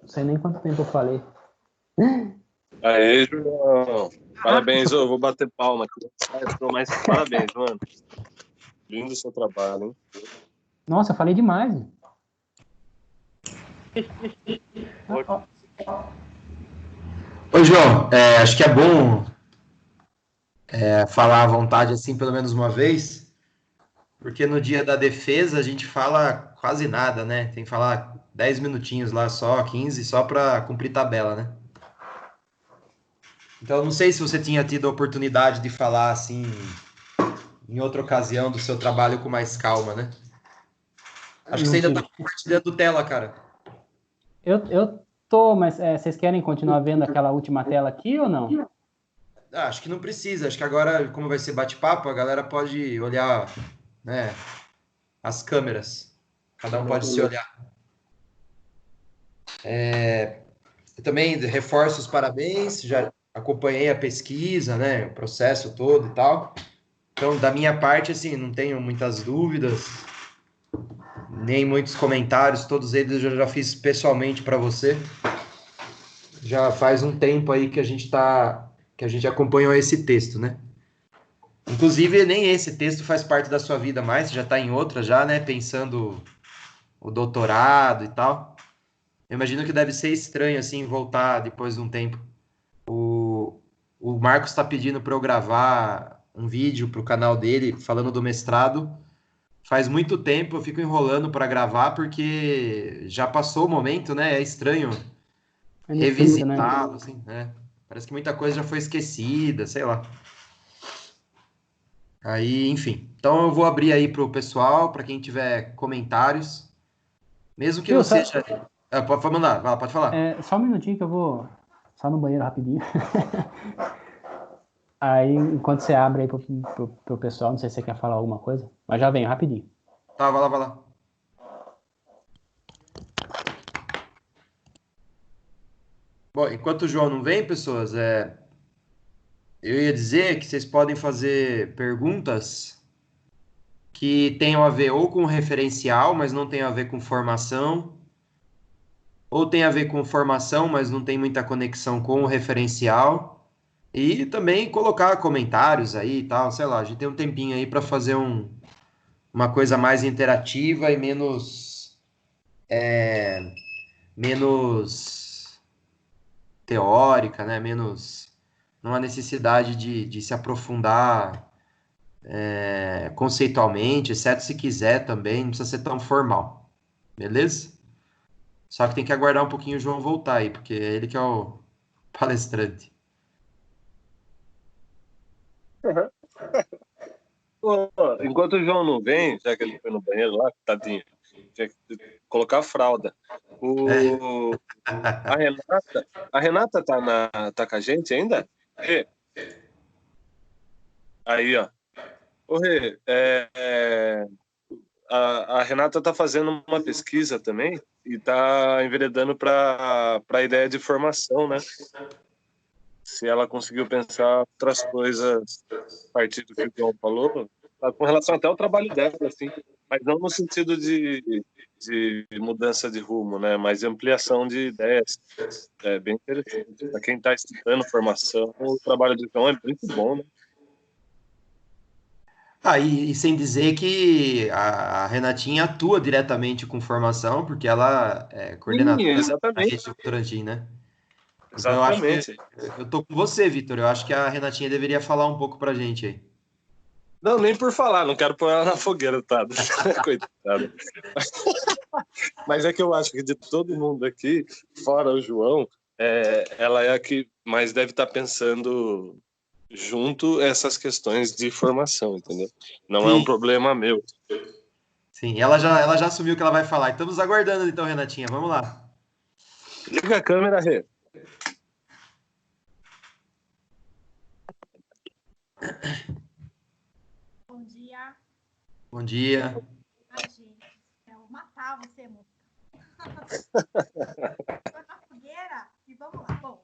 Não sei nem quanto tempo eu falei. Aê, João. Parabéns, eu vou bater palma aqui. Mas parabéns, mano. Lindo o seu trabalho, hein? Nossa, eu falei demais. Ô, João, acho que é bom falar à vontade assim pelo menos uma vez, porque no dia da defesa a gente fala quase nada, né? Tem que falar 10 minutinhos lá só, 15, só para cumprir tabela, né? Então, eu não sei se você tinha tido a oportunidade de falar assim em outra ocasião do seu trabalho com mais calma, né? Acho que Não você ainda tá tive. compartilhando tela, cara. Eu tô, mas vocês querem continuar vendo aquela última tela aqui ou não? Acho que não precisa. Acho que agora, como vai ser bate-papo, a galera pode olhar, né, as câmeras. Cada um pode se olhar. Eu também reforço os parabéns, já acompanhei a pesquisa, né, o processo todo e tal. Então, da minha parte, assim, não tenho muitas dúvidas, nem muitos comentários, todos eles eu já fiz pessoalmente para você. Já faz um tempo aí que a gente acompanhou esse texto, né? Inclusive, nem esse texto faz parte da sua vida mais, você já está em outra já, né, pensando o doutorado e tal. Eu imagino que deve ser estranho, assim, voltar depois de um tempo. O Marcos está pedindo para eu gravar um vídeo para o canal dele falando do mestrado. Faz muito tempo, eu fico enrolando para gravar porque já passou o momento, né? É estranho É difícil, né? revisitá-lo, assim, né? Parece que muita coisa já foi esquecida, sei lá. Aí, enfim. Então eu vou abrir aí para o pessoal, para quem tiver comentários, mesmo que não Viu, seja. Pode mandar, pode falar. só um minutinho que eu vou só no banheiro rapidinho. Aí, enquanto você abre aí pro pessoal, não sei se você quer falar alguma coisa, mas já venho rapidinho. Tá, vai lá, vai lá. Bom, enquanto o João não vem, pessoas, eu ia dizer que vocês podem fazer perguntas que tenham a ver ou com referencial, mas não tem a ver com formação, ou tem a ver com formação, mas não tem muita conexão com o referencial, e também colocar comentários aí e tal, sei lá, a gente tem um tempinho aí para fazer uma coisa mais interativa e menos teórica, né? Menos, não há necessidade de se aprofundar conceitualmente, exceto se quiser também, não precisa ser tão formal, beleza? Só que tem que aguardar um pouquinho o João voltar aí, porque é ele que é o palestrante. Pô, enquanto o João não vem, já que ele foi no banheiro lá, tadinho, tinha que colocar a fralda. O, a Renata tá com a gente ainda? Rê, aí, ó. Ô, Rê, a Renata tá fazendo uma pesquisa também e tá enveredando para a ideia de formação, né? Se ela conseguiu pensar outras coisas a partir do que o João falou, tá, com relação até ao trabalho dela, assim, mas não no sentido de mudança de rumo, né? Mas de ampliação de ideias. É bem interessante. Para quem está estudando formação, o trabalho do João é muito bom, né? Ah, e sem dizer que a Renatinha atua diretamente com formação, porque ela é Sim, coordenadora da exatamente. rede de Votorantim, né? Então eu acho que Exatamente. eu tô com você, Vitor. Eu acho que a Renatinha deveria falar um pouco pra gente aí. Não, nem por falar, não quero pôr ela na fogueira, tá? Coitada. Mas é que eu acho que de todo mundo aqui, fora o João, ela é a que mais deve estar pensando junto essas questões de formação, entendeu? Não é um Sim, problema meu. sim. Ela já assumiu que ela vai falar. Estamos aguardando então, Renatinha. Vamos lá. Liga a câmera, Rê. Bom dia. Bom dia. Ai, gente, eu vou matar você, moça. Tô na fogueira e vamos lá. Bom,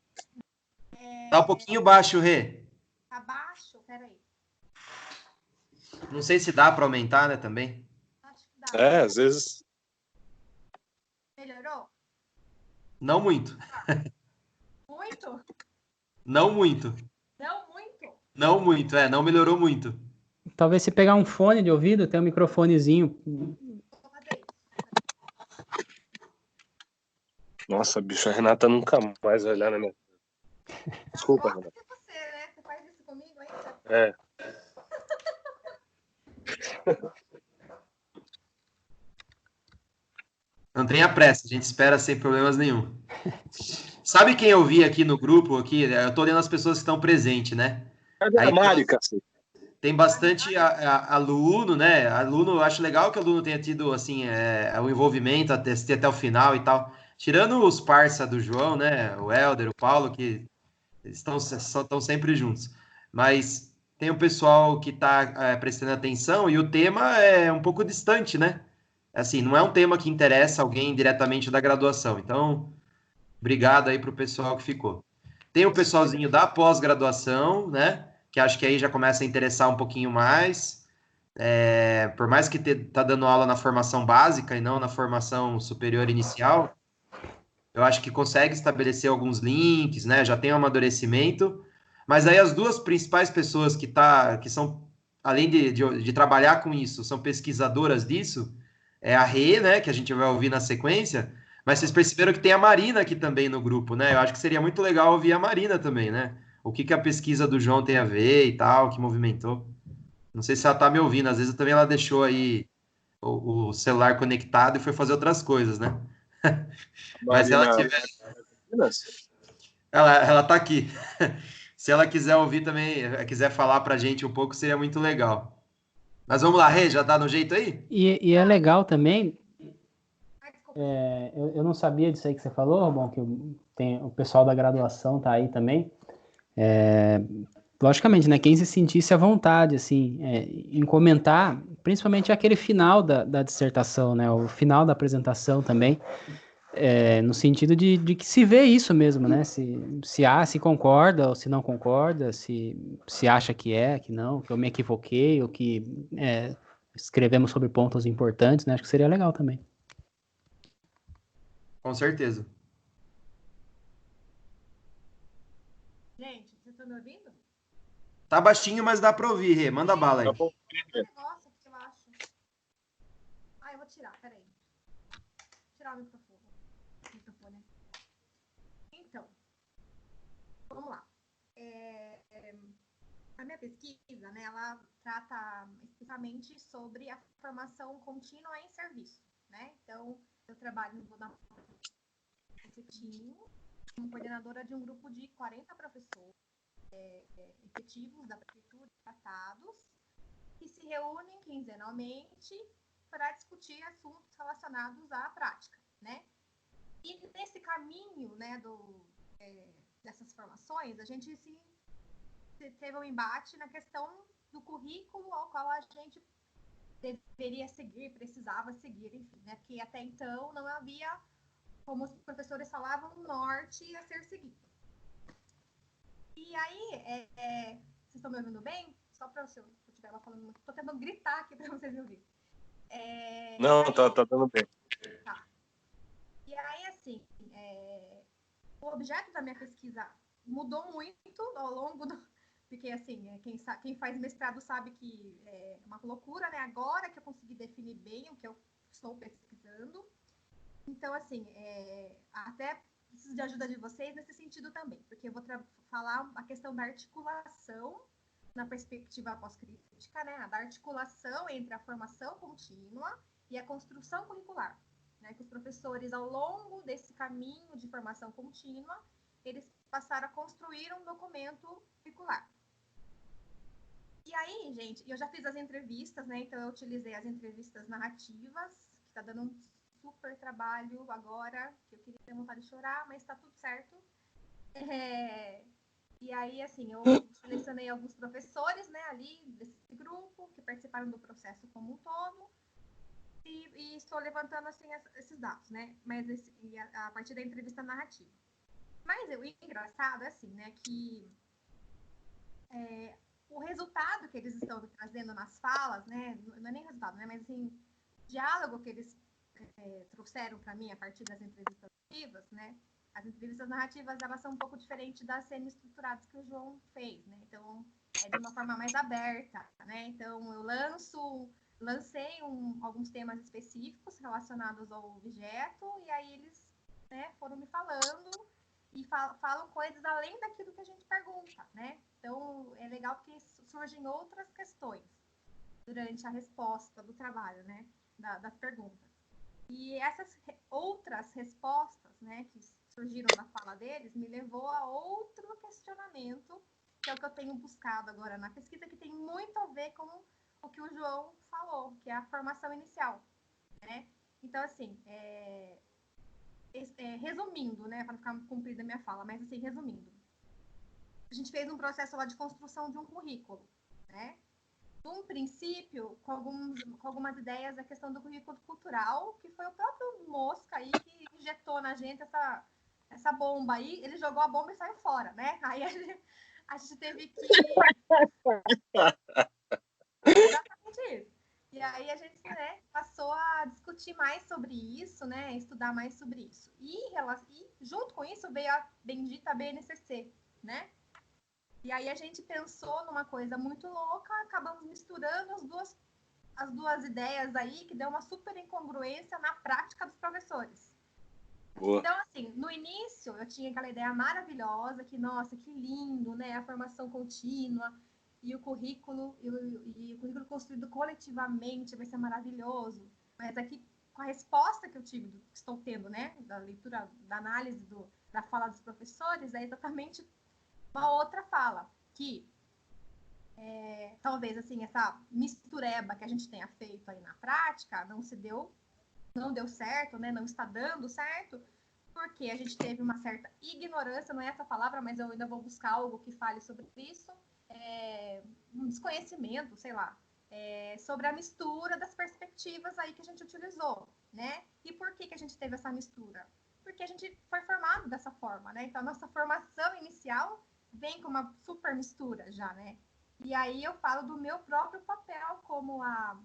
Tá um pouquinho baixo, Rê. abaixo, peraí. Não sei se dá para aumentar, né, também. Acho que dá. Às vezes. Melhorou? Não muito. Muito? Não muito. Não muito? Não muito, não melhorou muito. Talvez se pegar um fone de ouvido, tem um microfonezinho. Vou fazer isso. Nossa, bicho, a Renata nunca mais vai olhar na minha. Desculpa, Gosto Renata. de você, né? Você faz isso comigo ainda? É. Não tenha pressa, a gente espera sem problemas nenhum. Sabe quem eu vi aqui no grupo? Aqui, eu tô olhando as pessoas que estão presentes, né? Cadê a Aí Mari, cacete? tem bastante aluno, né? Aluno, eu acho legal que o aluno tenha tido, assim, o envolvimento, assistir até o final e tal. Tirando os parça do João, né? O Helder, o Paulo, que estão sempre juntos. Mas tem o pessoal que está prestando atenção e o tema é um pouco distante, né? Assim, não é um tema que interessa alguém diretamente da graduação. Então, obrigado aí para o pessoal que ficou. Tem o pessoalzinho da pós-graduação, né? Que acho que aí já começa a interessar um pouquinho mais. Por mais que tá dando aula na formação básica e não na formação superior inicial, eu acho que consegue estabelecer alguns links, né? Já tem um amadurecimento. Mas aí as duas principais pessoas que são, além de trabalhar com isso, são pesquisadoras disso, é a Rê, né? Que a gente vai ouvir na sequência. Mas vocês perceberam que tem a Marina aqui também no grupo, né? Eu acho que seria muito legal ouvir a Marina também, né? O que a pesquisa do João tem a ver e tal, que movimentou. Não sei se ela tá me ouvindo, às vezes também ela deixou aí o celular conectado e foi fazer outras coisas, né? Mas se ela Marina. tiver, ela tá aqui. Se ela quiser ouvir também, quiser falar pra gente um pouco, seria muito legal. Mas vamos lá, Rê, já tá no jeito aí? E é legal também, Ai, desculpa. eu não sabia disso aí que você falou, bom, que tem, o pessoal da graduação tá aí também. Logicamente, né? Quem se sentisse à vontade, assim, em comentar, principalmente aquele final da dissertação, né? O final da apresentação também, no sentido de que se vê isso mesmo, né? Se concorda ou se não concorda, se acha que não, que eu me equivoquei, ou que escrevemos sobre pontos importantes, né? Acho que seria legal também. Com certeza. Gente, vocês estão me ouvindo? Tá baixinho, mas dá pra ouvir, Rê. Manda bala Tá aí. bom. Tem um negócio aqui, eu acho. Ah, eu vou tirar, peraí. Vou tirar o microfone. Então, vamos lá. A minha pesquisa, né, ela trata especificamente sobre a formação contínua em serviço, né? Então, eu trabalho na efetivo, como coordenadora de um grupo de 40 professores efetivos da prefeitura tratados, que se reúnem quinzenalmente para discutir assuntos relacionados à prática, né? E nesse caminho, né, dessas formações, a gente teve um embate na questão do currículo ao qual a gente deveria seguir, precisava seguir, enfim, né? Porque até então não havia, como os professores falavam, um norte a ser seguido. E aí, vocês estão me ouvindo bem? Só para se eu estiver lá falando muito, estou tentando gritar aqui para vocês me ouvirem. Não, tá dando bem. Tá. E aí, assim, o objeto da minha pesquisa mudou muito ao longo do... Porque, assim, quem faz mestrado sabe que é uma loucura, né? Agora que eu consegui definir bem o que eu estou pesquisando. Então, assim, até preciso de ajuda de vocês nesse sentido também, porque eu vou falar a questão da articulação na perspectiva pós-crítica, né? Da articulação entre a formação contínua e a construção curricular. Né, que os professores, ao longo desse caminho de formação contínua, eles passaram a construir um documento curricular. E aí, gente, eu já fiz as entrevistas, né? Então eu utilizei as entrevistas narrativas, que está dando um super trabalho agora, que eu queria ter vontade de chorar, mas está tudo certo. E aí, assim, eu selecionei alguns professores, né, ali desse grupo, que participaram do processo como um todo, e estou levantando, assim, esses dados, né, mas a partir da entrevista narrativa. Mas o engraçado é assim, né, que o resultado que eles estão trazendo nas falas, né, não é nem resultado, né, mas assim, diálogo que eles trouxeram para mim a partir das entrevistas narrativas, né, as entrevistas narrativas, elas são um pouco diferentes das semi-estruturadas que o João fez, né? Então, é de uma forma mais aberta, né? Então, eu lancei alguns temas específicos relacionados ao objeto, e aí eles, né, foram me falando e falam coisas além daquilo que a gente pergunta, né? Então, é legal porque surgem outras questões durante a resposta do trabalho, né? Das perguntas. E essas outras respostas, né, que surgiram da fala deles, me levou a outro questionamento, que é o que eu tenho buscado agora na pesquisa, que tem muito a ver com o que o João falou, que é a formação inicial, né? Então, assim, resumindo, né, para ficar comprida a minha fala, mas assim, resumindo, a gente fez um processo lá de construção de um currículo, né? Num princípio, com algumas ideias da questão do currículo cultural, que foi o próprio Mosca aí que injetou na gente essa bomba aí, ele jogou a bomba e saiu fora, né? Aí a gente teve que... Exatamente isso. E aí a gente, né, passou a discutir mais sobre isso, né, estudar mais sobre isso. E junto com isso veio a bendita BNCC, né? E aí a gente pensou numa coisa muito louca, acabamos misturando as duas ideias aí, que deu uma super incongruência na prática dos professores. Boa. Então, assim, no início eu tinha aquela ideia maravilhosa, que, nossa, que lindo, né? A formação contínua e o currículo, e o currículo construído coletivamente vai ser maravilhoso. Mas aqui, com a resposta que eu tive, que estou tendo, né? Da leitura, da análise da fala dos professores, é exatamente uma outra fala, que talvez assim, essa mistureba que a gente tenha feito aí na prática não deu certo, né? Não está dando certo, porque a gente teve uma certa ignorância, não é essa palavra, mas eu ainda vou buscar algo que fale sobre isso, um desconhecimento, sei lá, sobre a mistura das perspectivas aí que a gente utilizou, né? E por que a gente teve essa mistura? Porque a gente foi formado dessa forma, né? Então, a nossa formação inicial vem com uma super mistura já, né? E aí eu falo do meu próprio papel como a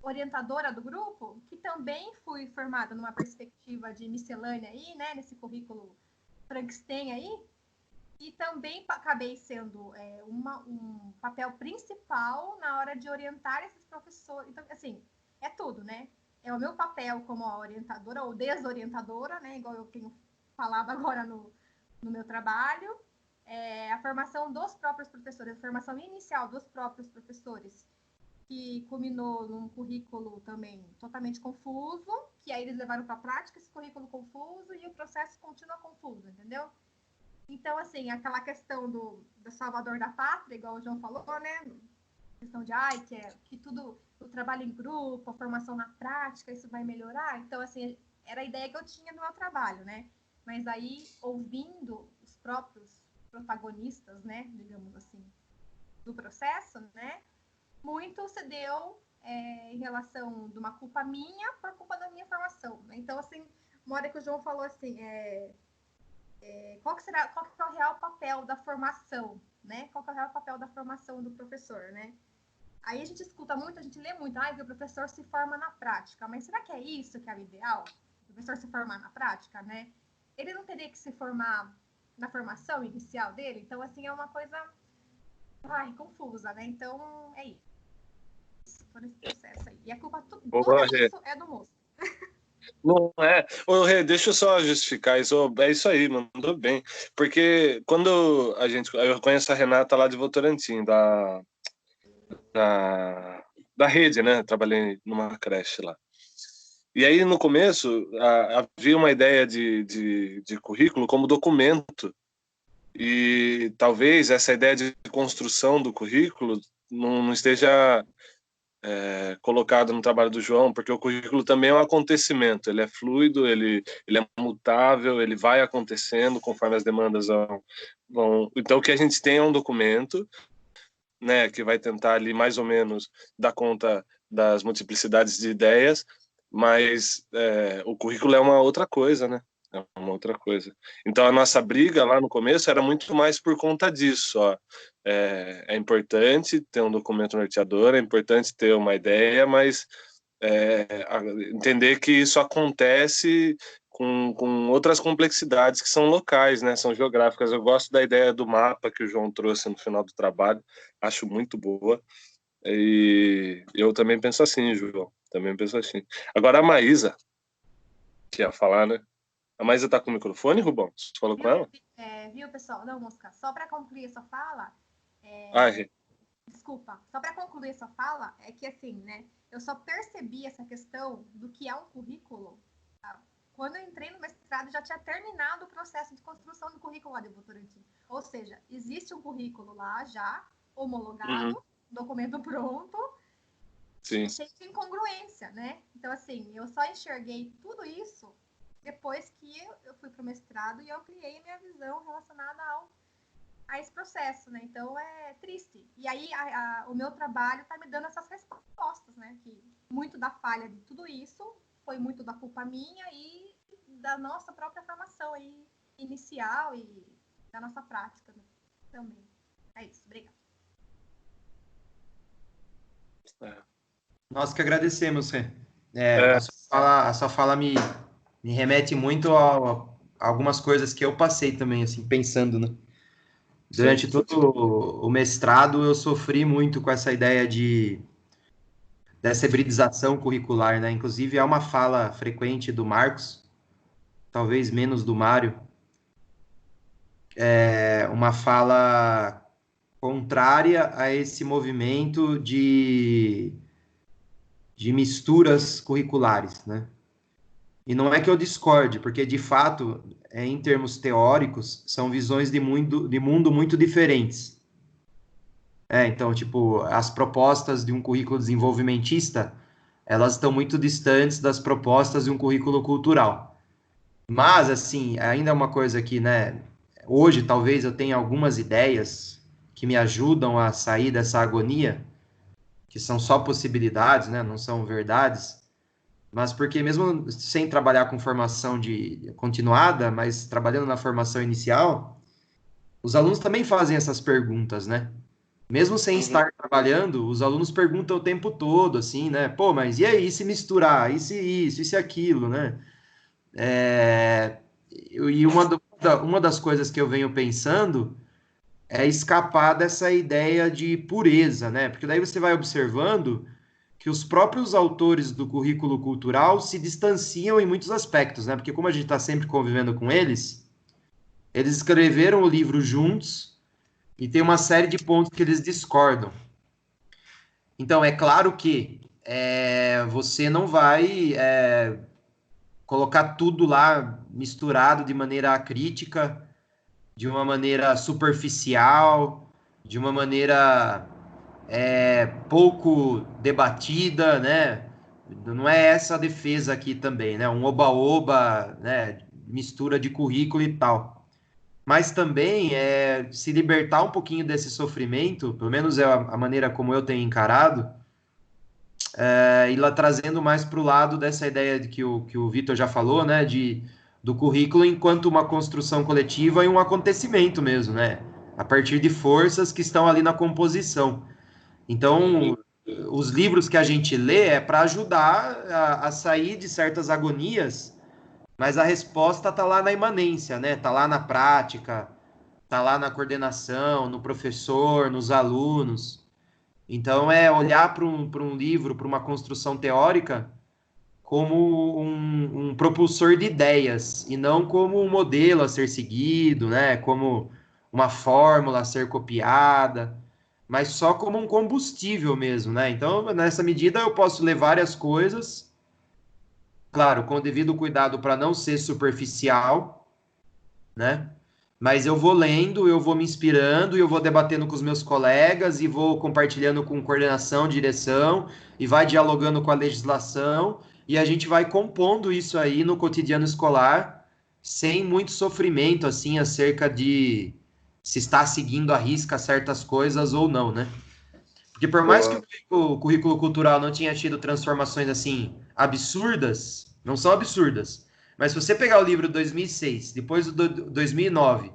orientadora do grupo, que também fui formada numa perspectiva de miscelânea aí, né? Nesse currículo Frankenstein aí, e também acabei sendo um papel principal na hora de orientar esses professores. Então, assim, é tudo, né? É o meu papel como orientadora ou desorientadora, né? Igual eu tenho falado agora no meu trabalho. A formação dos próprios professores, a formação inicial dos próprios professores, que culminou num currículo também totalmente confuso, que aí eles levaram para a prática esse currículo confuso e o processo continua confuso, entendeu? Então, assim, aquela questão do salvador da pátria, igual o João falou, né? Questão de, que tudo, o trabalho em grupo, a formação na prática, isso vai melhorar. Então, assim, era a ideia que eu tinha no meu trabalho, né? Mas aí, ouvindo os próprios protagonistas, né? Digamos assim, do processo, né? Muito se deu em relação de uma culpa minha por culpa da minha formação, né? Então, assim, uma hora que o João falou assim, qual que é o real papel da formação, né? Qual que é o real papel da formação do professor, né? Aí a gente escuta muito, a gente lê muito, que o professor se forma na prática, mas será que é isso que é o ideal? O professor se formar na prática, né? Ele não teria que se formar na formação inicial dele? Então, assim, é uma coisa confusa, né? Então, é isso. Todo esse processo aí. E a culpa, tudo isso é do moço. Não é. Ô, Rê, deixa eu só justificar isso. É isso aí, mandou bem. Porque quando eu conheço a Renata lá de Votorantim, da rede, né? Trabalhei numa creche lá. E aí, no começo, havia uma ideia de currículo como documento. E talvez essa ideia de construção do currículo não esteja colocado no trabalho do João, porque o currículo também é um acontecimento, ele é fluido, ele é mutável, ele vai acontecendo conforme as demandas vão. Então, o que a gente tem é um documento, né, que vai tentar ali mais ou menos dar conta das multiplicidades de ideias, mas o currículo é uma outra coisa, né? É uma outra coisa. Então, a nossa briga lá no começo era muito mais por conta disso. Ó. É importante ter um documento norteador, é importante ter uma ideia, mas entender que isso acontece com outras complexidades que são locais, né? São geográficas. Eu gosto da ideia do mapa que o João trouxe no final do trabalho, acho muito boa. E eu também penso assim, João, também penso assim. Agora a Maísa, que ia falar, né? A Maísa tá com o microfone, Rubão? Você falou com ela? Viu, pessoal? Não, Mosca, só para concluir essa fala, desculpa, só para concluir essa fala, é que assim, né, eu só percebi essa questão do que é um currículo, tá? Quando eu entrei no mestrado, já tinha terminado o processo de construção do currículo lá de Votorantim. Ou seja, existe um currículo lá já, homologado, documento pronto, Sim. cheio de incongruência, né? Então, assim, eu só enxerguei tudo isso depois que eu fui para o mestrado e eu criei a minha visão relacionada a esse processo, né? Então, é triste. E aí, o meu trabalho está me dando essas respostas, né? Que muito da falha de tudo isso foi muito da culpa minha e da nossa própria formação aí, inicial e da nossa prática, né? Também. É isso. Obrigada. Nós que agradecemos, Rê. A sua fala me remete muito a algumas coisas que eu passei também, assim, pensando, né? Durante todo o mestrado, eu sofri muito com essa ideia dessa hibridização curricular, né? Inclusive, é uma fala frequente do Marcos, talvez menos do Mário, uma fala contrária a esse movimento de misturas curriculares, né? E não é que eu discorde, porque, de fato, em termos teóricos, são visões de mundo muito diferentes. Então, tipo, as propostas de um currículo desenvolvimentista, elas estão muito distantes das propostas de um currículo cultural. Mas, assim, ainda é uma coisa que, né, hoje talvez eu tenha algumas ideias que me ajudam a sair dessa agonia, que são só possibilidades, né, não são verdades, mas porque mesmo sem trabalhar com formação continuada, mas trabalhando na formação inicial, os alunos também fazem essas perguntas, né? Mesmo sem estar trabalhando, os alunos perguntam o tempo todo, assim, né? Pô, mas e aí, e se misturar? E se isso? E se aquilo, né? E uma das coisas que eu venho pensando é escapar dessa ideia de pureza, né? Porque daí você vai observando que os próprios autores do currículo cultural se distanciam em muitos aspectos, né? Porque como a gente está sempre convivendo com eles, eles escreveram o livro juntos e tem uma série de pontos que eles discordam. Então, é claro que você não vai colocar tudo lá misturado de maneira crítica, de uma maneira superficial, de uma maneira pouco debatida, né? Não é essa a defesa aqui também, né? Um oba-oba, né? Mistura de currículo e tal. Mas também se libertar um pouquinho desse sofrimento, pelo menos é a maneira como eu tenho encarado, e lá trazendo mais para o lado dessa ideia de que o Vitor já falou, né? Do currículo enquanto uma construção coletiva e um acontecimento mesmo, né? A partir de forças que estão ali na composição. Então, os livros que a gente lê é para ajudar a sair de certas agonias, mas a resposta está lá na imanência, né? Está lá na prática, está lá na coordenação, no professor, nos alunos. Então, é olhar para um livro, para uma construção teórica, como um propulsor de ideias, e não como um modelo a ser seguido, né? Como uma fórmula a ser copiada, mas só como um combustível mesmo, né? Então, nessa medida, eu posso ler várias coisas, claro, com o devido cuidado para não ser superficial, né? Mas eu vou lendo, eu vou me inspirando, eu vou debatendo com os meus colegas e vou compartilhando com coordenação, direção, e vai dialogando com a legislação, e a gente vai compondo isso aí no cotidiano escolar, sem muito sofrimento, assim, acerca de se está seguindo à risca certas coisas ou não, né? Porque por mais que o currículo cultural não tinha tido transformações, assim, absurdas, não são absurdas, mas se você pegar o livro de 2006, depois do 2009,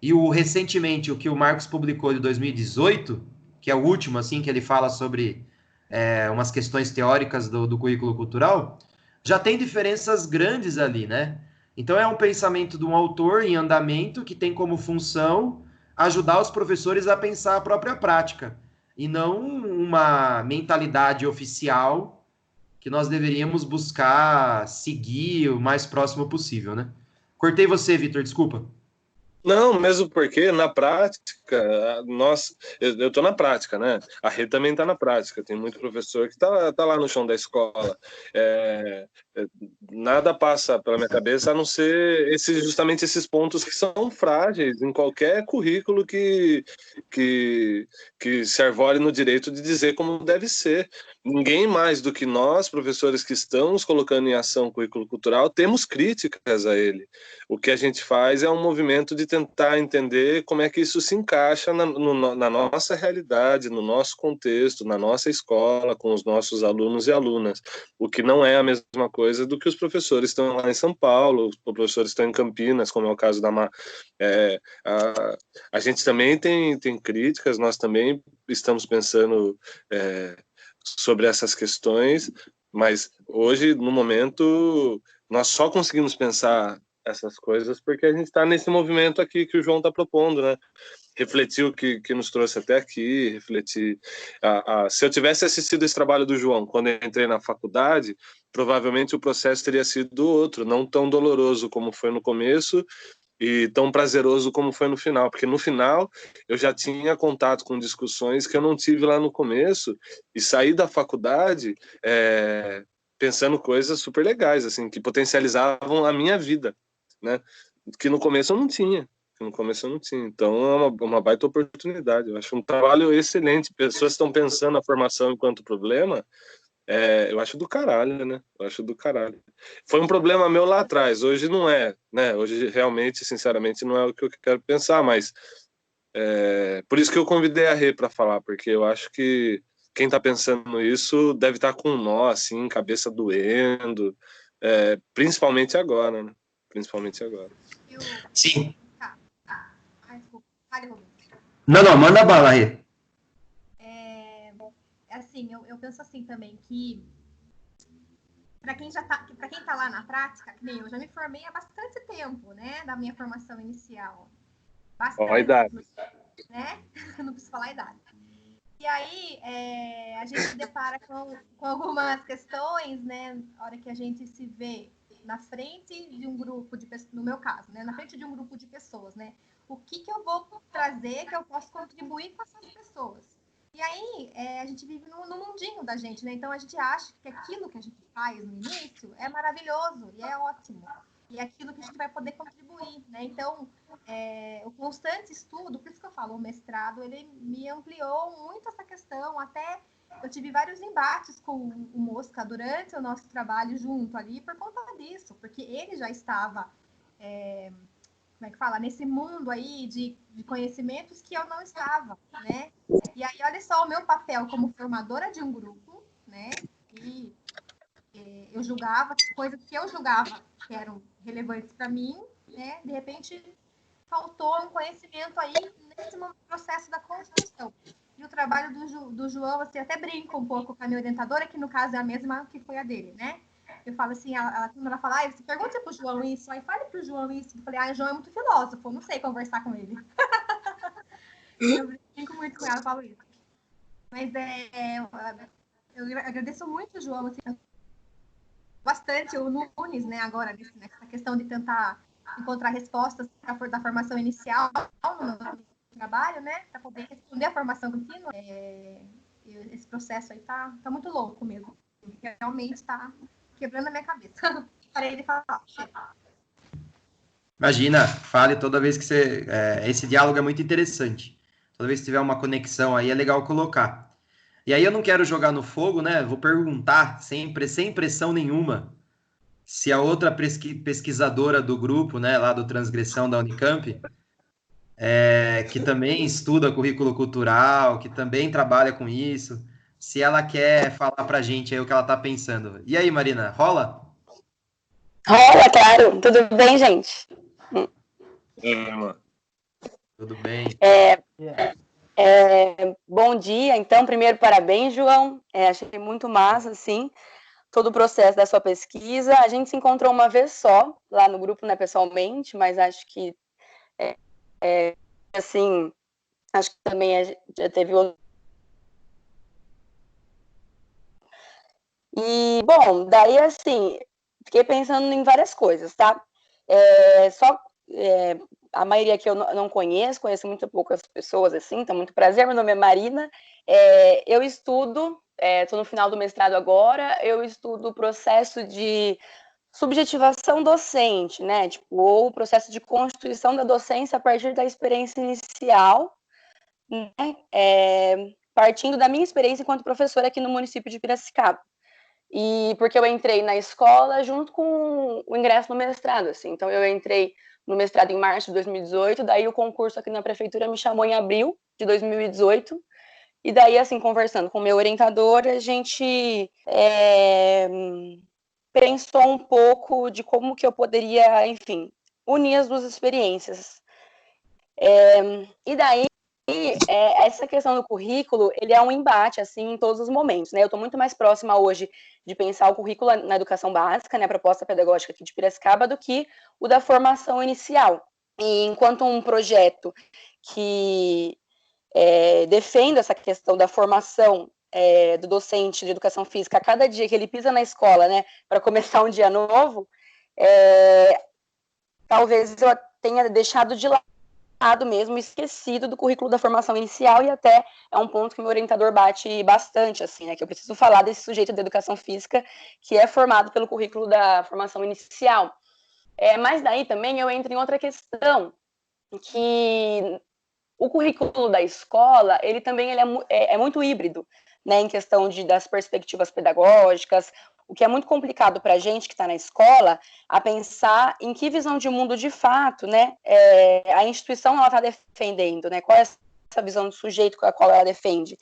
e recentemente o que o Marcos publicou de 2018, que é o último, assim, que ele fala sobre umas questões teóricas do currículo cultural, já tem diferenças grandes ali, né? Então, é um pensamento de um autor em andamento que tem como função ajudar os professores a pensar a própria prática, e não uma mentalidade oficial que nós deveríamos buscar seguir o mais próximo possível, né? Cortei você, Vitor, desculpa. Não, mesmo porque na prática, eu estou na prática, né? A Rê também está na prática. Tem muito professor que tá lá no chão da escola. Nada passa pela minha cabeça a não ser justamente esses pontos que são frágeis em qualquer currículo que se arvore no direito de dizer como deve ser. Ninguém mais do que nós, professores que estamos colocando em ação o currículo cultural, temos críticas a ele. O que a gente faz é um movimento de tentar entender como é que isso se encaixa na nossa realidade, no nosso contexto, na nossa escola, com os nossos alunos e alunas. O que não é a mesma coisa do que os professores estão lá em São Paulo, os professores estão em Campinas, como é o caso da a gente também tem críticas, nós também estamos pensando sobre essas questões, mas hoje, no momento, nós só conseguimos pensar essas coisas porque a gente está nesse movimento aqui que o João está propondo, né? Refletir o que nos trouxe até aqui, refletir. Se eu tivesse assistido esse trabalho do João quando eu entrei na faculdade, provavelmente o processo teria sido outro, não tão doloroso como foi no começo e tão prazeroso como foi no final, porque no final eu já tinha contato com discussões que eu não tive lá no começo e saí da faculdade pensando coisas super legais, assim, que potencializavam a minha vida, né? Que no começo eu não tinha. Então é uma baita oportunidade. Eu acho um trabalho excelente. Pessoas estão pensando a formação enquanto problema. Eu acho do caralho, né? Eu acho do caralho. Foi um problema meu lá atrás. Hoje não é, né? Hoje realmente, sinceramente, não é o que eu quero pensar. Mas por isso que eu convidei a Rê para falar, porque eu acho que quem está pensando isso deve estar com um nó, assim, cabeça doendo. Principalmente agora, né? Principalmente agora. Sim. Desculpa. Fale, Rubens. Não, manda bala, Rê. Assim, eu penso assim também, que para quem tá lá na prática, que nem eu já me formei há bastante tempo, né, da minha formação inicial. Bastante. Ó a idade. Né? Não preciso falar a idade. E aí, a gente se depara com algumas questões, né, na hora que a gente se vê na frente de um grupo de pessoas, no meu caso, né, na frente de um grupo de pessoas, né, o que eu vou trazer que eu posso contribuir com essas pessoas. E aí, a gente vive no mundinho da gente, né, então a gente acha que aquilo que a gente faz no início é maravilhoso e é ótimo, e é aquilo que a gente vai poder contribuir, né, então o constante estudo, por isso que eu falo, o mestrado, ele me ampliou muito essa questão, até eu tive vários embates com o Mosca durante o nosso trabalho junto ali, por conta disso, porque ele já estava, como é que fala, nesse mundo aí de conhecimentos que eu não estava, né? E aí, olha só o meu papel como formadora de um grupo, né? E eu julgava coisas que eu julgava que eram relevantes para mim, né? De repente faltou um conhecimento aí nesse processo da construção. E o trabalho do João, assim, até brinco um pouco com a minha orientadora, que no caso é a mesma que foi a dele, né? Eu falo assim, quando ela fala, você pergunta pro João isso, aí fale pro João isso. Eu falei, o João é muito filósofo, eu não sei conversar com ele. Eu brinco muito com ela, eu falo isso. Mas eu agradeço muito o João, assim, bastante o Nunes, né, agora, nessa questão de tentar encontrar respostas da formação inicial no meu trabalho, né, para poder responder a formação contínua. Esse processo aí tá muito louco mesmo. Realmente tá quebrando a minha cabeça. Parei de falar. Imagina, fale toda vez que você... esse diálogo é muito interessante. Toda vez que tiver uma conexão aí, é legal colocar. E aí eu não quero jogar no fogo, né? Vou perguntar, sem pressão nenhuma, se a outra pesquisadora do grupo, né, lá do Transgressão da Unicamp, que também estuda currículo cultural, que também trabalha com isso, se ela quer falar para a gente aí o que ela está pensando. E aí, Marina, rola? Rola, claro. Tudo bem, gente? Tudo bem. Bom dia. Então, primeiro, parabéns, João. Achei muito massa, assim. todo o processo da sua pesquisa. A gente se encontrou uma vez só, lá no grupo, né, pessoalmente, mas acho que, assim, acho que também já teve outro. E, bom, daí, assim, fiquei pensando em várias coisas, tá? A maioria que eu não conheço muito poucas pessoas, assim, então, muito prazer, meu nome é Marina. Eu estudo, estou no final do mestrado agora, eu estudo o processo de subjetivação docente, né? Tipo, ou o processo de constituição da docência a partir da experiência inicial, né? Partindo da minha experiência enquanto professora aqui no município de Piracicaba. E porque eu entrei na escola junto com o ingresso no mestrado, assim. Então, eu entrei no mestrado em março de 2018, daí o concurso aqui na prefeitura me chamou em abril de 2018, e daí, assim, conversando com o meu orientador, a gente pensou um pouco de como que eu poderia, enfim, unir as duas experiências. E daí, essa questão do currículo, ele é um embate, assim, em todos os momentos, né? Eu estou muito mais próxima hoje de pensar o currículo na educação básica, né, a proposta pedagógica aqui de Piracicaba, do que o da formação inicial. E enquanto um projeto que defenda essa questão da formação do docente de educação física a cada dia que ele pisa na escola, né, para começar um dia novo, talvez eu tenha deixado de lado mesmo, esquecido do currículo da formação inicial, e até é um ponto que meu orientador bate bastante, assim, né, que eu preciso falar desse sujeito de educação física que é formado pelo currículo da formação inicial. Mas daí também eu entro em outra questão, que o currículo da escola, ele também é muito híbrido, né, em questão das perspectivas pedagógicas, o que é muito complicado para a gente que está na escola, a pensar em que visão de mundo de fato, né, a instituição está defendendo, né, qual é essa visão do sujeito com a qual ela defende,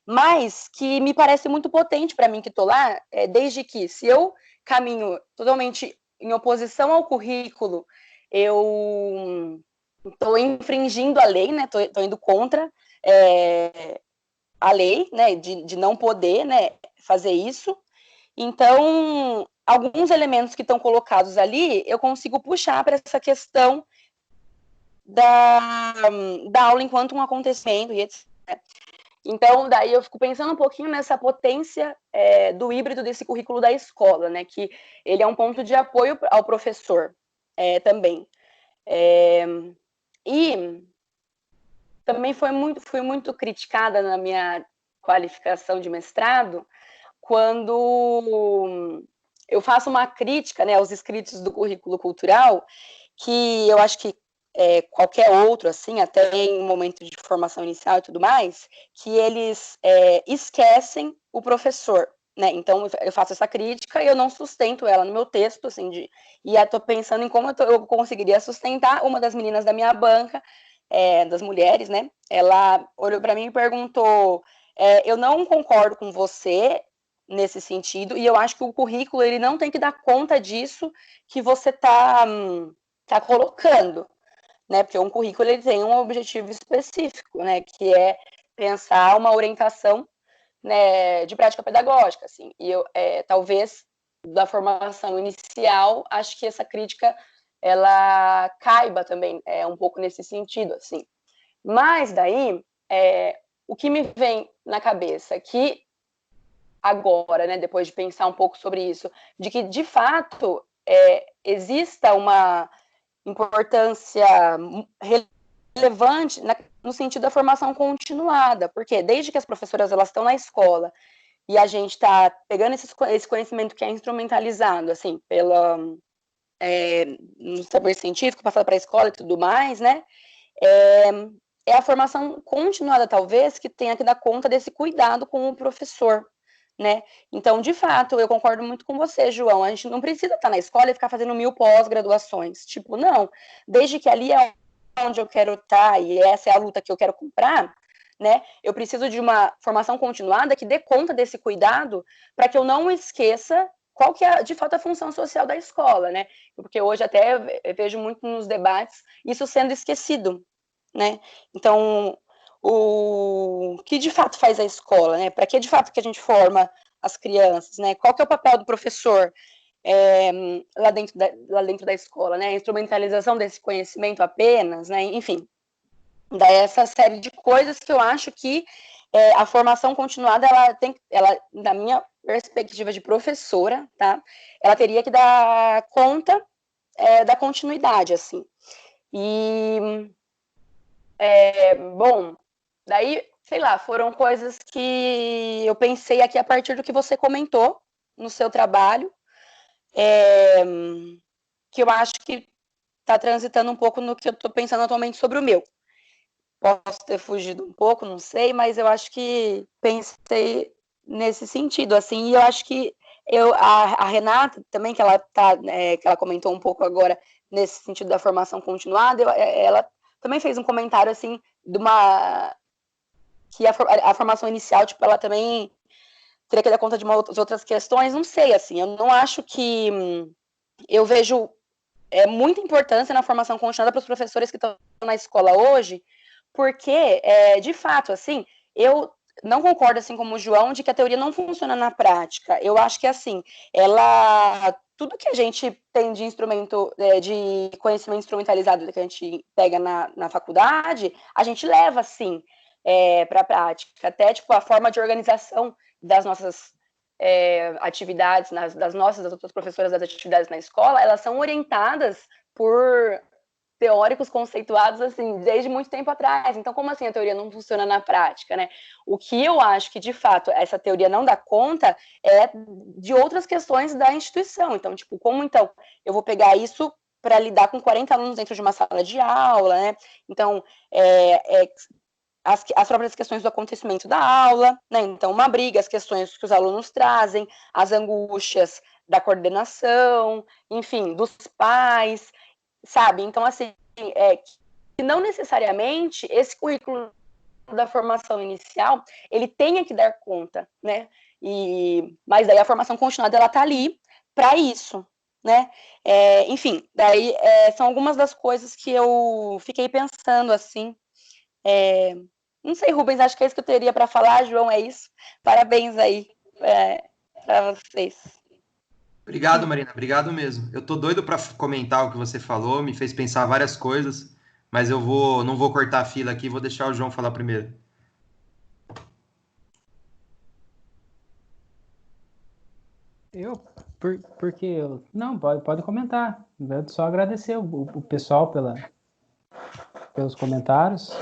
mas que me parece muito potente para mim que estou lá, desde que, se eu caminho totalmente em oposição ao currículo, eu estou infringindo a lei, né? Estou indo contra a lei, né? De não poder, né? Fazer isso. Então, alguns elementos que estão colocados ali, eu consigo puxar para essa questão da aula enquanto um acontecimento e etc. Então, daí eu fico pensando um pouquinho nessa potência do híbrido desse currículo da escola, né? Que ele é um ponto de apoio ao professor também. E também fui muito criticada na minha qualificação de mestrado quando eu faço uma crítica, né, aos escritos do currículo cultural, que eu acho que qualquer outro, assim, até em momento de formação inicial e tudo mais, que eles esquecem o professor, né? Então, eu faço essa crítica e eu não sustento ela no meu texto, assim, e estou pensando em como eu conseguiria sustentar. Uma das meninas da minha banca, das mulheres, né? Ela olhou para mim e perguntou: eu não concordo com você nesse sentido, e eu acho que o currículo ele não tem que dar conta disso que você tá colocando, né? Porque um currículo ele tem um objetivo específico, né? Que é pensar uma orientação, né, de prática pedagógica, assim. E eu, talvez da formação inicial, acho que essa crítica ela caiba também um pouco nesse sentido, assim. Mas daí, o que me vem na cabeça é que agora, né, depois de pensar um pouco sobre isso, de que de fato exista uma importância relevante no sentido da formação continuada, porque desde que as professoras elas estão na escola e a gente está pegando esse conhecimento que é instrumentalizado, assim, no saber científico, passado para a escola e tudo mais, né, é a formação continuada, talvez, que tenha que dar conta desse cuidado com o professor, né? Então, de fato, eu concordo muito com você, João. A gente não precisa estar na escola e ficar fazendo 1000 pós-graduações. Tipo, não. Desde que ali é onde eu quero estar e essa é a luta que eu quero comprar, né? Eu preciso de uma formação continuada que dê conta desse cuidado para que eu não esqueça qual que é, de fato, a função social da escola, né? Porque hoje até eu vejo muito nos debates isso sendo esquecido, né? Então, o que de fato faz a escola, né? Para que de fato que a gente forma as crianças, né? Qual que é o papel do professor lá dentro da escola, né? A instrumentalização desse conhecimento apenas, né? Enfim, daí essa série de coisas que eu acho que a formação continuada, ela, na minha perspectiva de professora, tá? Ela teria que dar conta da continuidade, assim. E, bom, daí, sei lá, foram coisas que eu pensei aqui a partir do que você comentou no seu trabalho, que eu acho que está transitando um pouco no que eu estou pensando atualmente sobre o meu. Posso ter fugido um pouco, não sei, mas eu acho que pensei nesse sentido, assim, e eu acho que a Renata também, que ela comentou um pouco agora nesse sentido da formação continuada, ela também fez um comentário, assim, que a formação inicial, tipo, ela também teria que dar conta de outras questões, não sei, assim, eu não acho que eu vejo muita importância na formação continuada para os professores que estão na escola hoje, porque, de fato, assim, eu não concordo, assim como o João, de que a teoria não funciona na prática. Eu acho que, assim, tudo que a gente tem de instrumento, de conhecimento instrumentalizado que a gente pega na faculdade, a gente leva, sim, para a prática. Até, tipo, a forma de organização das nossas atividades, das outras professoras das atividades na escola, elas são orientadas por teóricos conceituados, assim, desde muito tempo atrás. Então, como assim a teoria não funciona na prática, né? O que eu acho que, de fato, essa teoria não dá conta é de outras questões da instituição. Então, tipo, como, então, eu vou pegar isso para lidar com 40 alunos dentro de uma sala de aula, né? Então, as próprias questões do acontecimento da aula, né? Então, uma briga, as questões que os alunos trazem, as angústias da coordenação, enfim, dos pais, sabe? Então, assim, que não necessariamente esse currículo da formação inicial, ele tenha que dar conta, né? Mas daí a formação continuada, ela tá ali para isso, né? Enfim, daí são algumas das coisas que eu fiquei pensando, assim. Não sei, Rubens, acho que é isso que eu teria para falar. João, é isso. Parabéns aí para vocês. Obrigado, Marina. Obrigado mesmo. Eu tô doido para comentar o que você falou, me fez pensar várias coisas, mas não vou cortar a fila aqui, vou deixar o João falar primeiro. Porque não, pode comentar. Eu só agradecer o pessoal pelos comentários.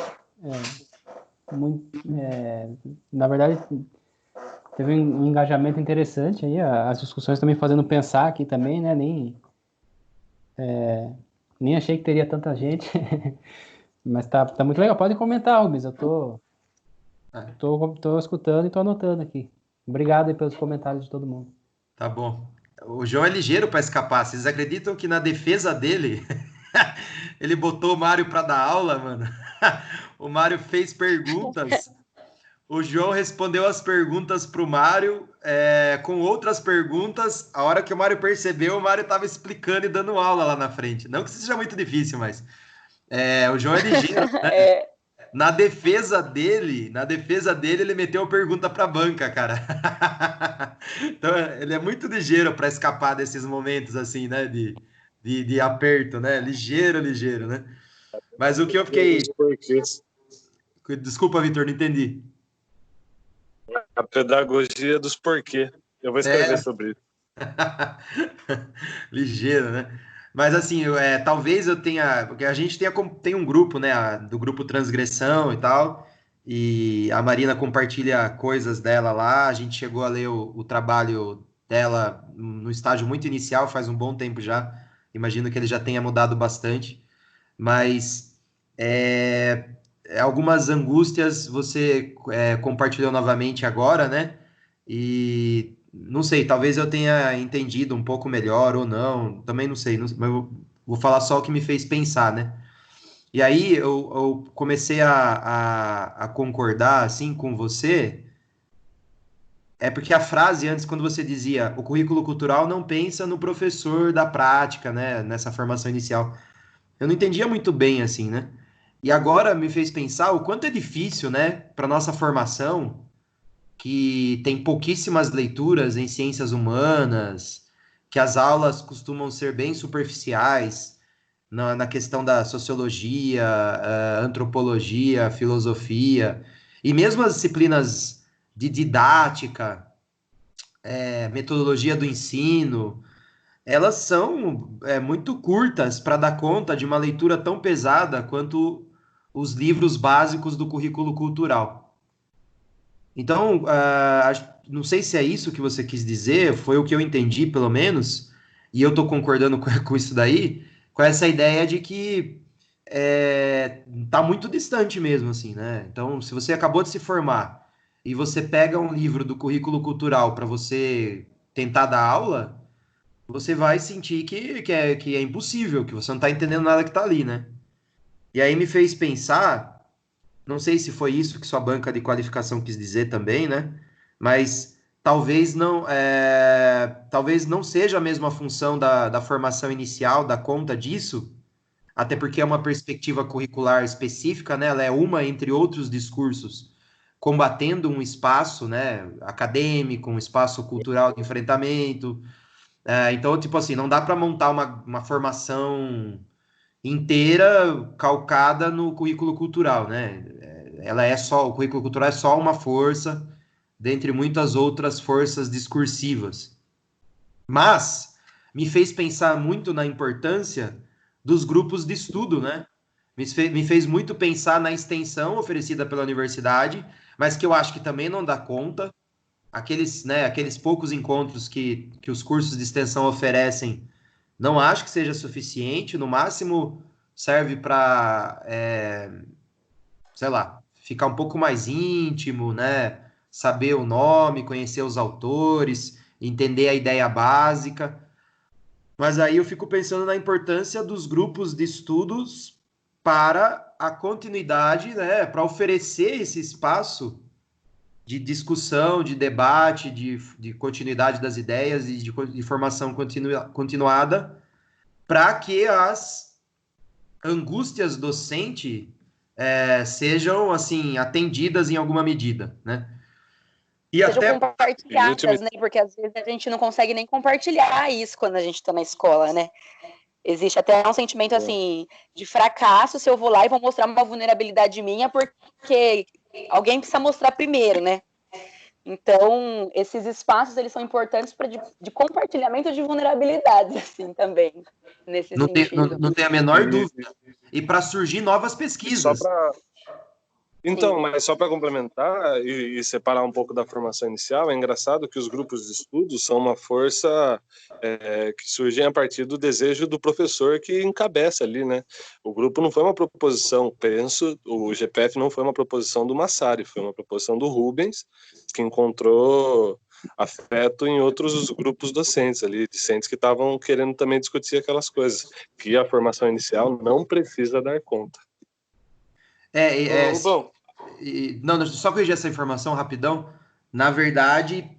Na verdade, teve um engajamento interessante aí, as discussões também fazendo pensar aqui também, né? Nem achei que teria tanta gente, mas tá muito legal. Pode comentar, Rubens, eu tô escutando e tô anotando aqui. Obrigado aí pelos comentários de todo mundo. Tá bom. O João é ligeiro para escapar. Vocês acreditam que na defesa dele, ele botou o Mário para dar aula, mano? O Mário fez perguntas. O João respondeu as perguntas para o Mário com outras perguntas. A hora que o Mário percebeu, o Mário estava explicando e dando aula lá na frente. Não que seja muito difícil, mas o João é ligeiro, né? Na defesa dele, ele meteu a pergunta para a banca, cara. Então, ele é muito ligeiro para escapar desses momentos assim, né? De aperto, né? Ligeiro, né? Mas o que eu fiquei... Desculpa, Vitor, não entendi. A pedagogia dos porquê. Eu vou escrever sobre isso. Ligeiro, né? Mas assim, talvez eu tenha... Porque a gente tem um grupo, né? Do grupo Transgressão e tal. E a Marina compartilha coisas dela lá. A gente chegou a ler o trabalho dela no estágio muito inicial, faz um bom tempo já. Imagino que ele já tenha mudado bastante. Mas algumas angústias você compartilhou novamente agora, né? E não sei, talvez eu tenha entendido um pouco melhor ou não, também não sei, mas eu vou falar só o que me fez pensar, né? E aí eu comecei a concordar assim com você, porque a frase antes, quando você dizia o currículo cultural não pensa no professor da prática, né? Nessa formação inicial. Eu não entendia muito bem assim, né? E agora me fez pensar o quanto é difícil, né, para nossa formação, que tem pouquíssimas leituras em ciências humanas, que as aulas costumam ser bem superficiais na questão da sociologia, antropologia, filosofia, e mesmo as disciplinas de didática, metodologia do ensino, elas são muito curtas para dar conta de uma leitura tão pesada quanto os livros básicos do currículo cultural. Então, não sei se é isso que você quis dizer, foi o que eu entendi, pelo menos, e eu estou concordando com isso daí, com essa ideia de que tá muito distante mesmo, assim, né? Então, se você acabou de se formar e você pega um livro do currículo cultural para você tentar dar aula, você vai sentir que é impossível, que você não está entendendo nada que está ali, né? E aí me fez pensar, não sei se foi isso que sua banca de qualificação quis dizer também, né? Mas talvez não seja a mesma função da formação inicial, da conta disso, até porque é uma perspectiva curricular específica, né? Ela é uma entre outros discursos, combatendo um espaço, né, acadêmico, um espaço cultural de enfrentamento. Então, tipo assim, não dá para montar uma formação inteira calcada no currículo cultural, né? O currículo cultural é só uma força dentre muitas outras forças discursivas. Mas me fez pensar muito na importância dos grupos de estudo, né? Me fez muito pensar na extensão oferecida pela universidade, mas que eu acho que também não dá conta. Aqueles poucos encontros que os cursos de extensão oferecem, não acho que seja suficiente. No máximo, serve para, sei lá, ficar um pouco mais íntimo, né? Saber o nome, conhecer os autores, entender a ideia básica. Mas aí eu fico pensando na importância dos grupos de estudos para a continuidade, né? Para oferecer esse espaço de discussão, de debate, de continuidade das ideias e de formação continuada, para que as angústias docente sejam, assim, atendidas em alguma medida, né? E Sejam até... compartilhadas, né? Porque às vezes a gente não consegue nem compartilhar isso quando a gente está na escola, né? Existe até um sentimento, assim, de fracasso se eu vou lá e vou mostrar uma vulnerabilidade minha, porque alguém precisa mostrar primeiro, né? Então, esses espaços, eles são importantes para de compartilhamento de vulnerabilidades, assim, também, nesse sentido. Não tem a menor dúvida. E para surgir novas pesquisas. Então, mas só para complementar e separar um pouco da formação inicial, é engraçado que os grupos de estudo são uma força que surgem a partir do desejo do professor que encabeça ali, né? O grupo não foi uma proposição, o GPF não foi uma proposição do Massari, foi uma proposição do Rubens, que encontrou afeto em outros grupos docentes ali, discentes que estavam querendo também discutir aquelas coisas, que a formação inicial não precisa dar conta. Bom, não, só corrigir essa informação rapidão. Na verdade,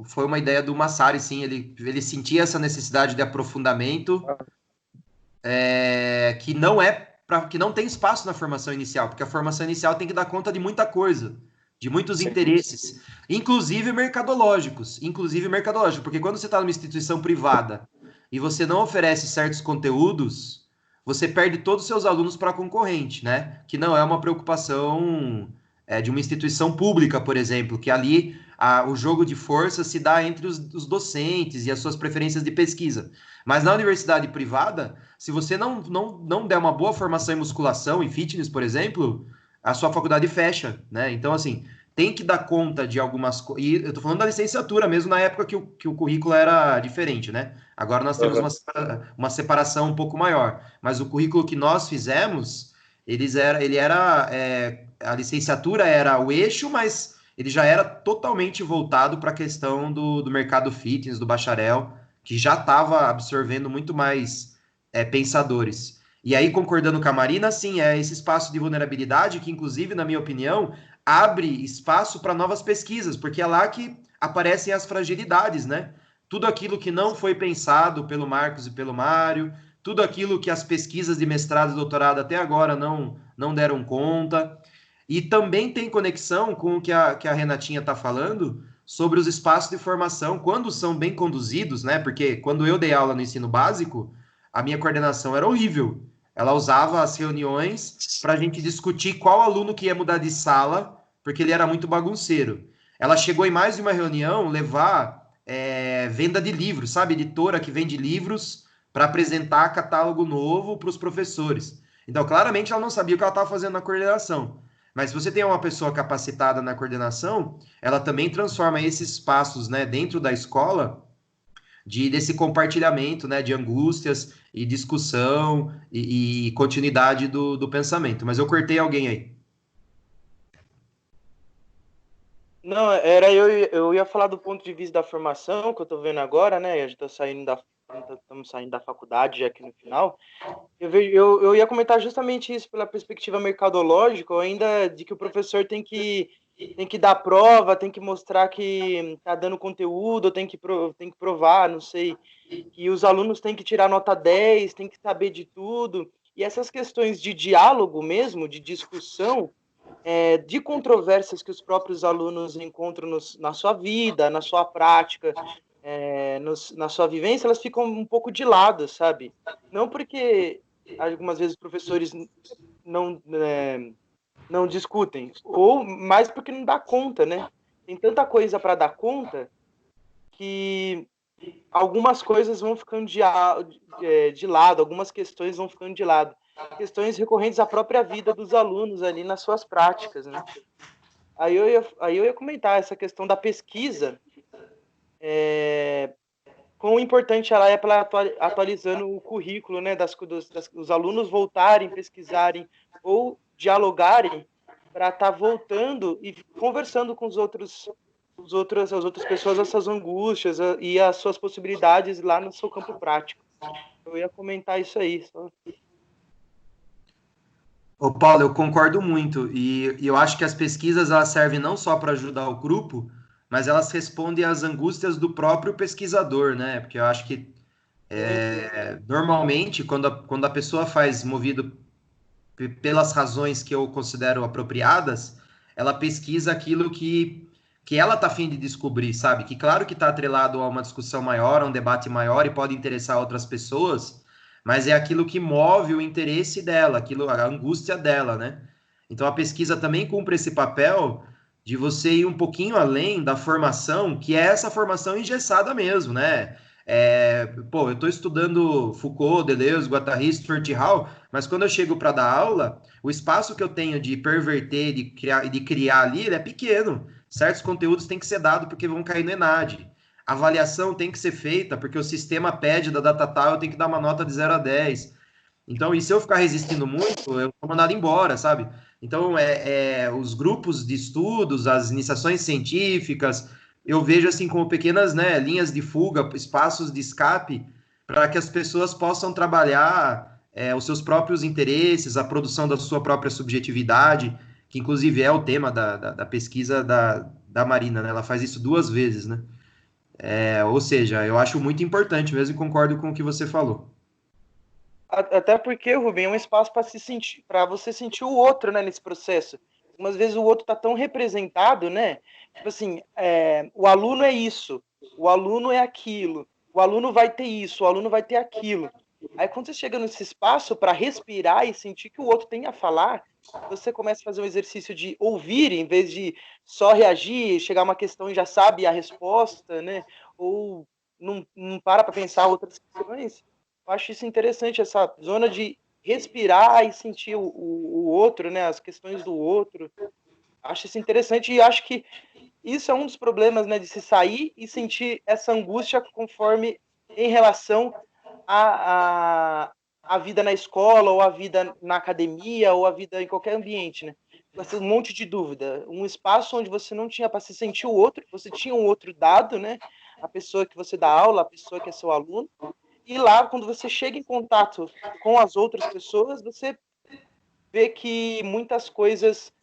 foi uma ideia do Massari, sim. Ele sentia essa necessidade de aprofundamento que não tem espaço na formação inicial, porque a formação inicial tem que dar conta de muita coisa, de muitos interesses, inclusive mercadológicos, porque quando você está numa instituição privada e você não oferece certos conteúdos, você perde todos os seus alunos para a concorrente, né? Que não é uma preocupação de uma instituição pública, por exemplo, que ali o jogo de força se dá entre os docentes e as suas preferências de pesquisa. Mas na universidade privada, se você não der uma boa formação em musculação, em fitness, por exemplo, a sua faculdade fecha, né? Então, assim, tem que dar conta de algumas coisas. E eu tô falando da licenciatura mesmo, na época que o currículo era diferente, né? Agora nós temos uma separação um pouco maior. Mas o currículo que nós fizemos, a licenciatura era o eixo, mas ele já era totalmente voltado para a questão do mercado fitness, do bacharel, que já estava absorvendo muito mais pensadores. E aí, concordando com a Marina, sim, é esse espaço de vulnerabilidade que, inclusive, na minha opinião, abre espaço para novas pesquisas, porque é lá que aparecem as fragilidades, né? Tudo aquilo que não foi pensado pelo Marcos e pelo Mário, tudo aquilo que as pesquisas de mestrado e doutorado até agora não deram conta. E também tem conexão com o que a Renatinha está falando sobre os espaços de formação, quando são bem conduzidos, né? Porque quando eu dei aula no ensino básico, a minha coordenação era horrível. Ela usava as reuniões para a gente discutir qual aluno que ia mudar de sala, porque ele era muito bagunceiro. Ela chegou em mais de uma reunião levar venda de livros, sabe? Editora que vende livros para apresentar catálogo novo para os professores. Então, claramente, ela não sabia o que ela estava fazendo na coordenação. Mas se você tem uma pessoa capacitada na coordenação, ela também transforma esses espaços, né, dentro da escola desse compartilhamento, né, de angústias e discussão e continuidade do pensamento. Mas eu cortei alguém aí. Não, eu ia falar do ponto de vista da formação, que eu estou vendo agora, né? A gente estamos saindo da faculdade já aqui no final. Eu ia comentar justamente isso pela perspectiva mercadológica, ainda de que o professor tem que dar prova, tem que mostrar que está dando conteúdo, tem que provar, não sei, que os alunos têm que tirar nota 10, tem que saber de tudo. E essas questões de diálogo mesmo, de discussão, de controvérsias que os próprios alunos encontram na sua vida, na sua prática, na sua vivência, elas ficam um pouco de lado, sabe? Não porque algumas vezes os professores não discutem, ou mais porque não dá conta, né? Tem tanta coisa para dar conta que algumas coisas vão ficando de lado, algumas questões vão ficando de lado. Questões recorrentes à própria vida dos alunos ali nas suas práticas, né? Aí eu ia comentar essa questão da pesquisa, quão importante ela é para atualizando o currículo, né, dos alunos voltarem, pesquisarem ou dialogarem para estar voltando e conversando com as outras pessoas, essas angústias e as suas possibilidades lá no seu campo prático. Eu ia comentar isso aí. Só. Ô, Paulo, eu concordo muito. E eu acho que as pesquisas elas servem não só para ajudar o grupo, mas elas respondem às angústias do próprio pesquisador, né? Porque eu acho que normalmente, quando a pessoa faz movido pelas razões que eu considero apropriadas, ela pesquisa aquilo que ela está a fim de descobrir, sabe? Que claro que está atrelado a uma discussão maior, a um debate maior e pode interessar outras pessoas, mas é aquilo que move o interesse dela, a angústia dela, né? Então a pesquisa também cumpre esse papel de você ir um pouquinho além da formação, que é essa formação engessada mesmo, né? Eu estou estudando Foucault, Deleuze, Guattari, Stuart Hall, mas quando eu chego para dar aula, o espaço que eu tenho de perverter, de criar ali, ele é pequeno. Certos conteúdos têm que ser dados porque vão cair no ENAD. A avaliação tem que ser feita porque o sistema pede da data tal, eu tenho que dar uma nota de 0 a 10. Então, e se eu ficar resistindo muito, eu sou mandado embora, sabe? Então, os grupos de estudos, as iniciações científicas, eu vejo assim como pequenas, né, linhas de fuga, espaços de escape, para que as pessoas possam trabalhar os seus próprios interesses, a produção da sua própria subjetividade, que inclusive é o tema da pesquisa da Marina, né? Ela faz isso 2 vezes, né? Ou seja, eu acho muito importante mesmo e concordo com o que você falou. Até porque, Rubem, é um espaço para você sentir o outro, né, nesse processo. Algumas vezes o outro está tão representado, né? Tipo assim, o aluno é isso, o aluno é aquilo, o aluno vai ter isso, o aluno vai ter aquilo. Aí quando você chega nesse espaço para respirar e sentir que o outro tem a falar, você começa a fazer um exercício de ouvir, em vez de só reagir, chegar uma questão e já sabe a resposta, né? Ou não para pensar outras questões. Eu acho isso interessante, essa zona de respirar e sentir o outro, né? As questões do outro. Acho isso interessante e acho que isso é um dos problemas, né? De se sair e sentir essa angústia conforme em relação a vida na escola, ou a vida na academia, ou a vida em qualquer ambiente, né? Um monte de dúvida. Um espaço onde você não tinha para se sentir o outro, você tinha um outro dado, né? A pessoa que você dá aula, a pessoa que é seu aluno. E lá, quando você chega em contato com as outras pessoas, você vê que muitas coisas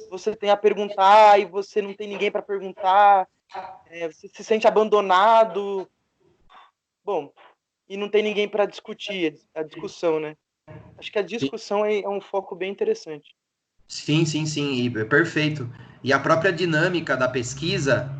você tem a perguntar e você não tem ninguém para perguntar, você se sente abandonado. Bom, e não tem ninguém para discutir a discussão, né? Acho que a discussão é um foco bem interessante. Sim, sim, sim, perfeito. E a própria dinâmica da pesquisa,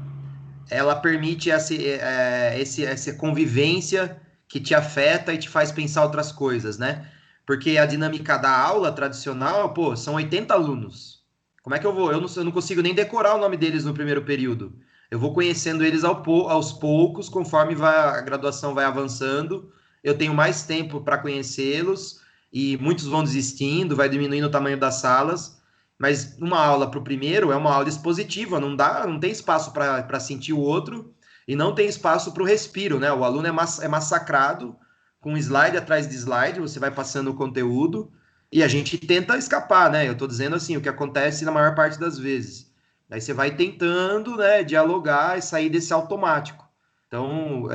ela permite essa convivência que te afeta e te faz pensar outras coisas, né? Porque a dinâmica da aula tradicional, pô, são 80 alunos. Como é que eu vou? Eu não consigo nem decorar o nome deles no primeiro período. Eu vou conhecendo eles aos poucos, conforme a graduação vai avançando. Eu tenho mais tempo para conhecê-los e muitos vão desistindo, vai diminuindo o tamanho das salas. Mas uma aula para o primeiro é uma aula expositiva, não tem espaço para sentir o outro e não tem espaço para o respiro, né? O aluno é massacrado com slide atrás de slide, você vai passando o conteúdo e a gente tenta escapar, né? Eu estou dizendo assim, o que acontece na maior parte das vezes. Aí você vai tentando, né, dialogar e sair desse automático. Então,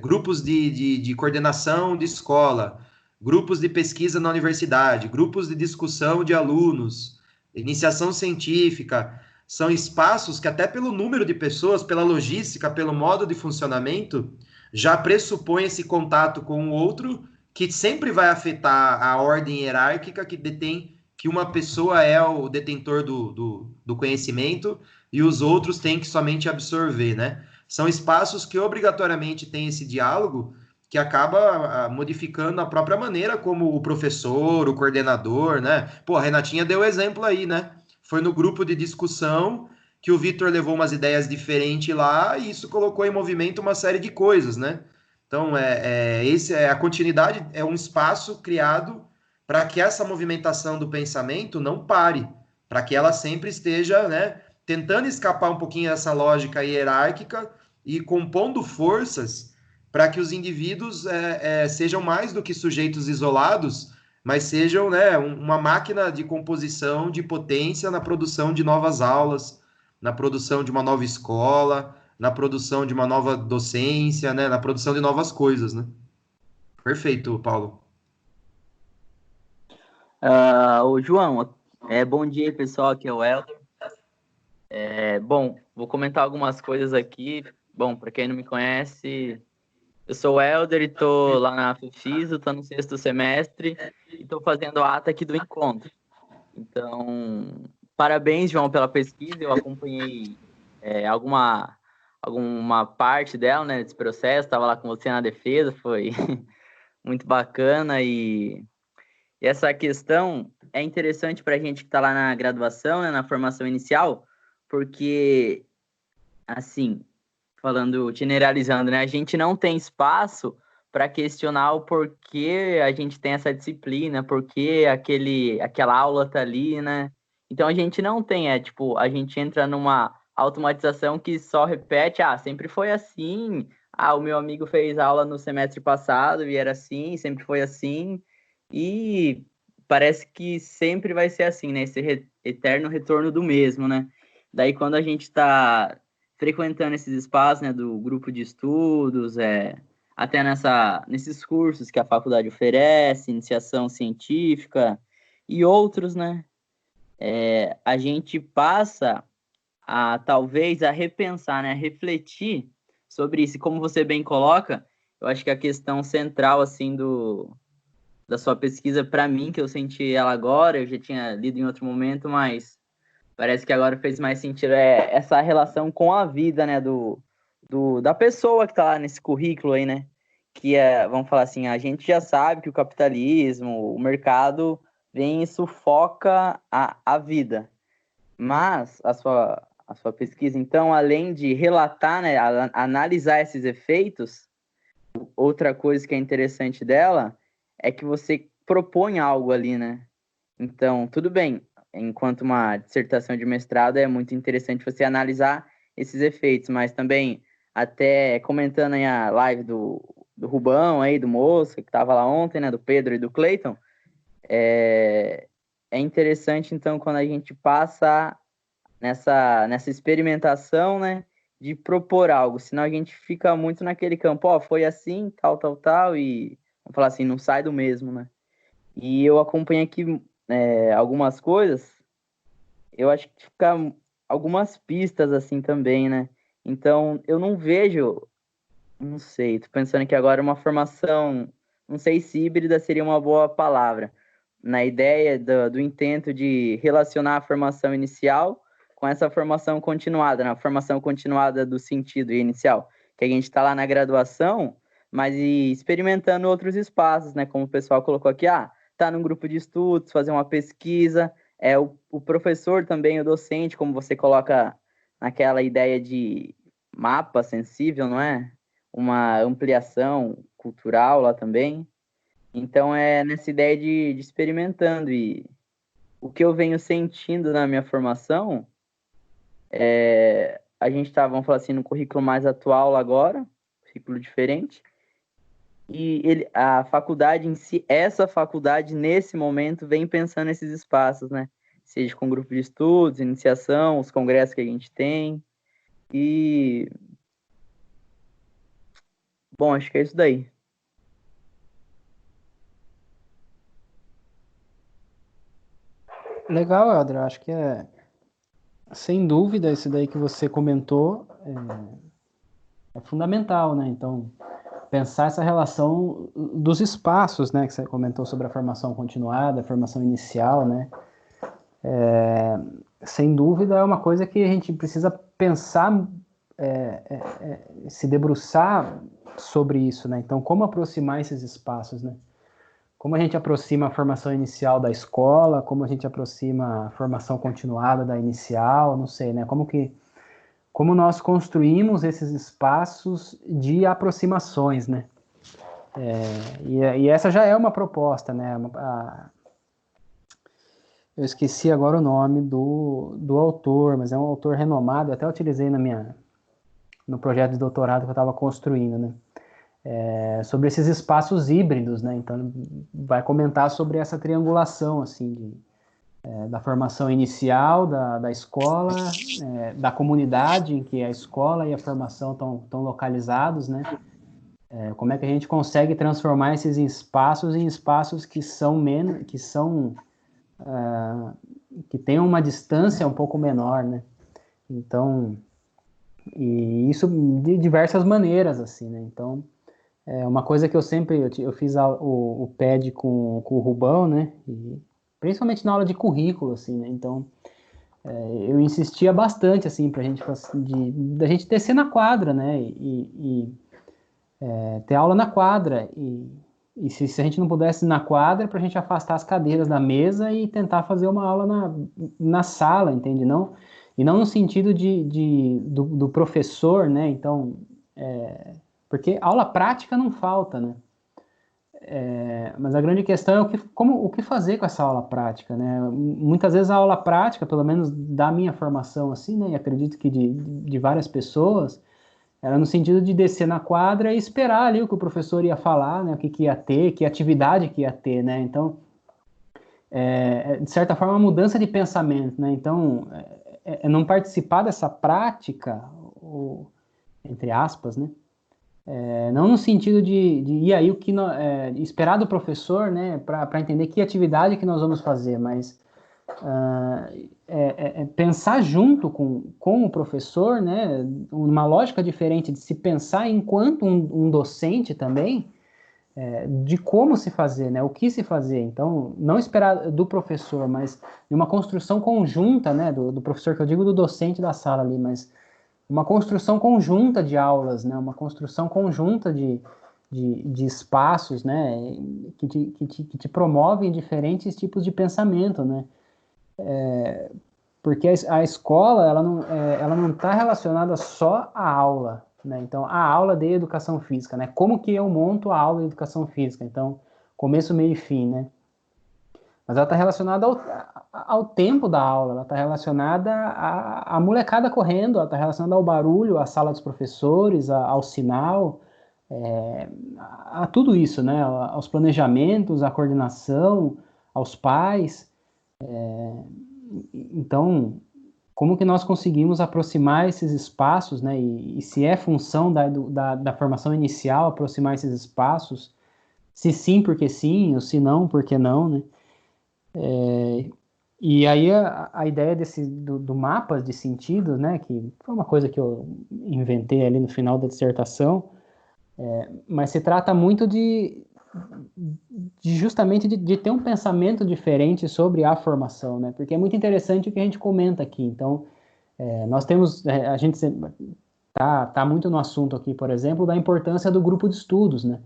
grupos de coordenação de escola, grupos de pesquisa na universidade, grupos de discussão de alunos, iniciação científica, são espaços que até pelo número de pessoas, pela logística, pelo modo de funcionamento, já pressupõe esse contato com o outro, que sempre vai afetar a ordem hierárquica que detém que uma pessoa é o detentor do conhecimento e os outros têm que somente absorver, né? São espaços que obrigatoriamente têm esse diálogo que acaba modificando a própria maneira como o professor, o coordenador, né? Pô, a Renatinha deu exemplo aí, né? Foi no grupo de discussão que o Vitor levou umas ideias diferentes lá e isso colocou em movimento uma série de coisas, né? Então, a continuidade é um espaço criado para que essa movimentação do pensamento não pare, para que ela sempre esteja, né, tentando escapar um pouquinho dessa lógica hierárquica e compondo forças para que os indivíduos sejam mais do que sujeitos isolados, mas sejam, né, uma máquina de composição de potência na produção de novas aulas, na produção de uma nova escola, na produção de uma nova docência, né, na produção de novas coisas, né? Perfeito, Paulo. Ô, João, bom dia, pessoal, aqui é o Helder. Bom, vou comentar algumas coisas aqui. Bom, para quem não me conhece, eu sou o Helder e estou lá na FIFISO, estou no 6º semestre e estou fazendo a ata aqui do encontro. Então, parabéns, João, pela pesquisa. Eu acompanhei alguma parte dela, né, desse processo. Estava lá com você na defesa, foi muito bacana. E essa questão é interessante para a gente que está lá na graduação, né, na formação inicial, porque, assim, falando, generalizando, né, a gente não tem espaço para questionar o porquê a gente tem essa disciplina, porquê aquela aula tá ali, né? Então a gente não tem, a gente entra numa automatização que só repete, sempre foi assim, o meu amigo fez aula no semestre passado e era assim, sempre foi assim, e parece que sempre vai ser assim, né? Esse eterno retorno do mesmo, né? Daí quando a gente está frequentando esses espaços, né, do grupo de estudos, até nesses cursos que a faculdade oferece, iniciação científica e outros, né, a gente passa talvez a repensar, né, a refletir sobre isso. E como você bem coloca, eu acho que a questão central, assim, da sua pesquisa, para mim, que eu senti ela agora, eu já tinha lido em outro momento, mas parece que agora fez mais sentido, essa relação com a vida, né, da pessoa que está lá nesse currículo aí, né, que vamos falar assim, a gente já sabe que o capitalismo, o mercado vem e sufoca a vida, mas a sua pesquisa, então, além de relatar, né, analisar esses efeitos, outra coisa que é interessante dela é que você propõe algo ali, né, então, tudo bem, enquanto uma dissertação de mestrado é muito interessante você analisar esses efeitos, mas também, até comentando aí a live do Rubão aí, do Moço, que estava lá ontem, né, do Pedro e do Cleiton, é interessante, então, quando a gente passa nessa experimentação, né, de propor algo, senão a gente fica muito naquele campo, foi assim, tal, e, vamos falar assim, não sai do mesmo, né? E eu acompanho aqui algumas coisas, eu acho que fica algumas pistas assim também, né? Então, eu não vejo, não sei, tô pensando que agora uma formação, não sei se híbrida seria uma boa palavra, na ideia do intento de relacionar a formação inicial com essa formação continuada, na formação continuada do sentido inicial, que a gente está lá na graduação, mas experimentando outros espaços, né? Como o pessoal colocou aqui, tá num grupo de estudos, fazer uma pesquisa, o professor também, o docente, como você coloca naquela ideia de mapa sensível, não é? Uma ampliação cultural lá também. Então, é nessa ideia de experimentando. E o que eu venho sentindo na minha formação a gente tá, vamos falar assim, no currículo mais atual agora, currículo diferente, e a faculdade em si, essa faculdade, nesse momento, vem pensando nesses espaços, né? Seja com grupo de estudos, iniciação, os congressos que a gente tem, e... Bom, acho que é isso daí. Legal, Helder, acho que sem dúvida, isso daí que você comentou é fundamental, né? Então, pensar essa relação dos espaços, né? Que você comentou sobre a formação continuada, a formação inicial, né? Sem dúvida, é uma coisa que a gente precisa pensar, se debruçar sobre isso, né? Então, como aproximar esses espaços, né? Como a gente aproxima a formação inicial da escola, como a gente aproxima a formação continuada da inicial, não sei, né? Como nós construímos esses espaços de aproximações, né? E essa já é uma proposta, né? Eu esqueci agora o nome do autor, mas é um autor renomado, eu até utilizei no projeto de doutorado que eu estava construindo, né? Sobre esses espaços híbridos, né? Então, vai comentar sobre essa triangulação, assim, da formação inicial da escola, da comunidade em que a escola e a formação estão localizados, né? Como é que a gente consegue transformar esses espaços em espaços que tenham uma distância um pouco menor, né? Então, e isso de diversas maneiras, assim, né? Então, uma coisa que eu fiz o PED com o Rubão, né? E principalmente na aula de currículo, assim, né? Então, eu insistia bastante, assim, da gente descer na quadra, né? E ter aula na quadra. E se a gente não pudesse ir na quadra, para a gente afastar as cadeiras da mesa e tentar fazer uma aula na sala, entende? E não no sentido do professor, né? Então, porque aula prática não falta, né? Mas a grande questão é o que fazer com essa aula prática, né? Muitas vezes a aula prática, pelo menos da minha formação, assim, né? E acredito que de várias pessoas, era no sentido de descer na quadra e esperar ali o que o professor ia falar, né? O que ia ter, que atividade que ia ter, né? Então, de certa forma, uma mudança de pensamento, né? Então, não participar dessa prática, entre aspas, né? Não no sentido de ir aí esperar do professor, né, para entender que atividade que nós vamos fazer, mas pensar junto com o professor, né, uma lógica diferente de se pensar enquanto um docente também, de como se fazer, né, o que se fazer. Então, não esperar do professor, mas de uma construção conjunta, né, do professor, que eu digo do docente da sala ali, mas uma construção conjunta de aulas, né? Uma construção conjunta de espaços, né? Que te promovem diferentes tipos de pensamento, né? Porque a escola, ela não está relacionada só à aula, né? Então, a aula de educação física, né? Como que eu monto a aula de educação física? Então, começo, meio e fim, né? Mas ela está relacionada ao tempo da aula, ela está relacionada à molecada correndo, ela está relacionada ao barulho, à sala dos professores, ao sinal, a tudo isso, né? Aos planejamentos, à coordenação, aos pais. Então, como que nós conseguimos aproximar esses espaços, né? E se é função da formação inicial aproximar esses espaços, se sim, porque sim, ou se não, porque não, né? E aí a ideia do mapa de sentidos, né, que foi uma coisa que eu inventei ali no final da dissertação, mas se trata muito justamente de ter um pensamento diferente sobre a formação, né? Porque é muito interessante o que a gente comenta aqui. Então, nós temos, a gente tá muito no assunto aqui, por exemplo, da importância do grupo de estudos, né?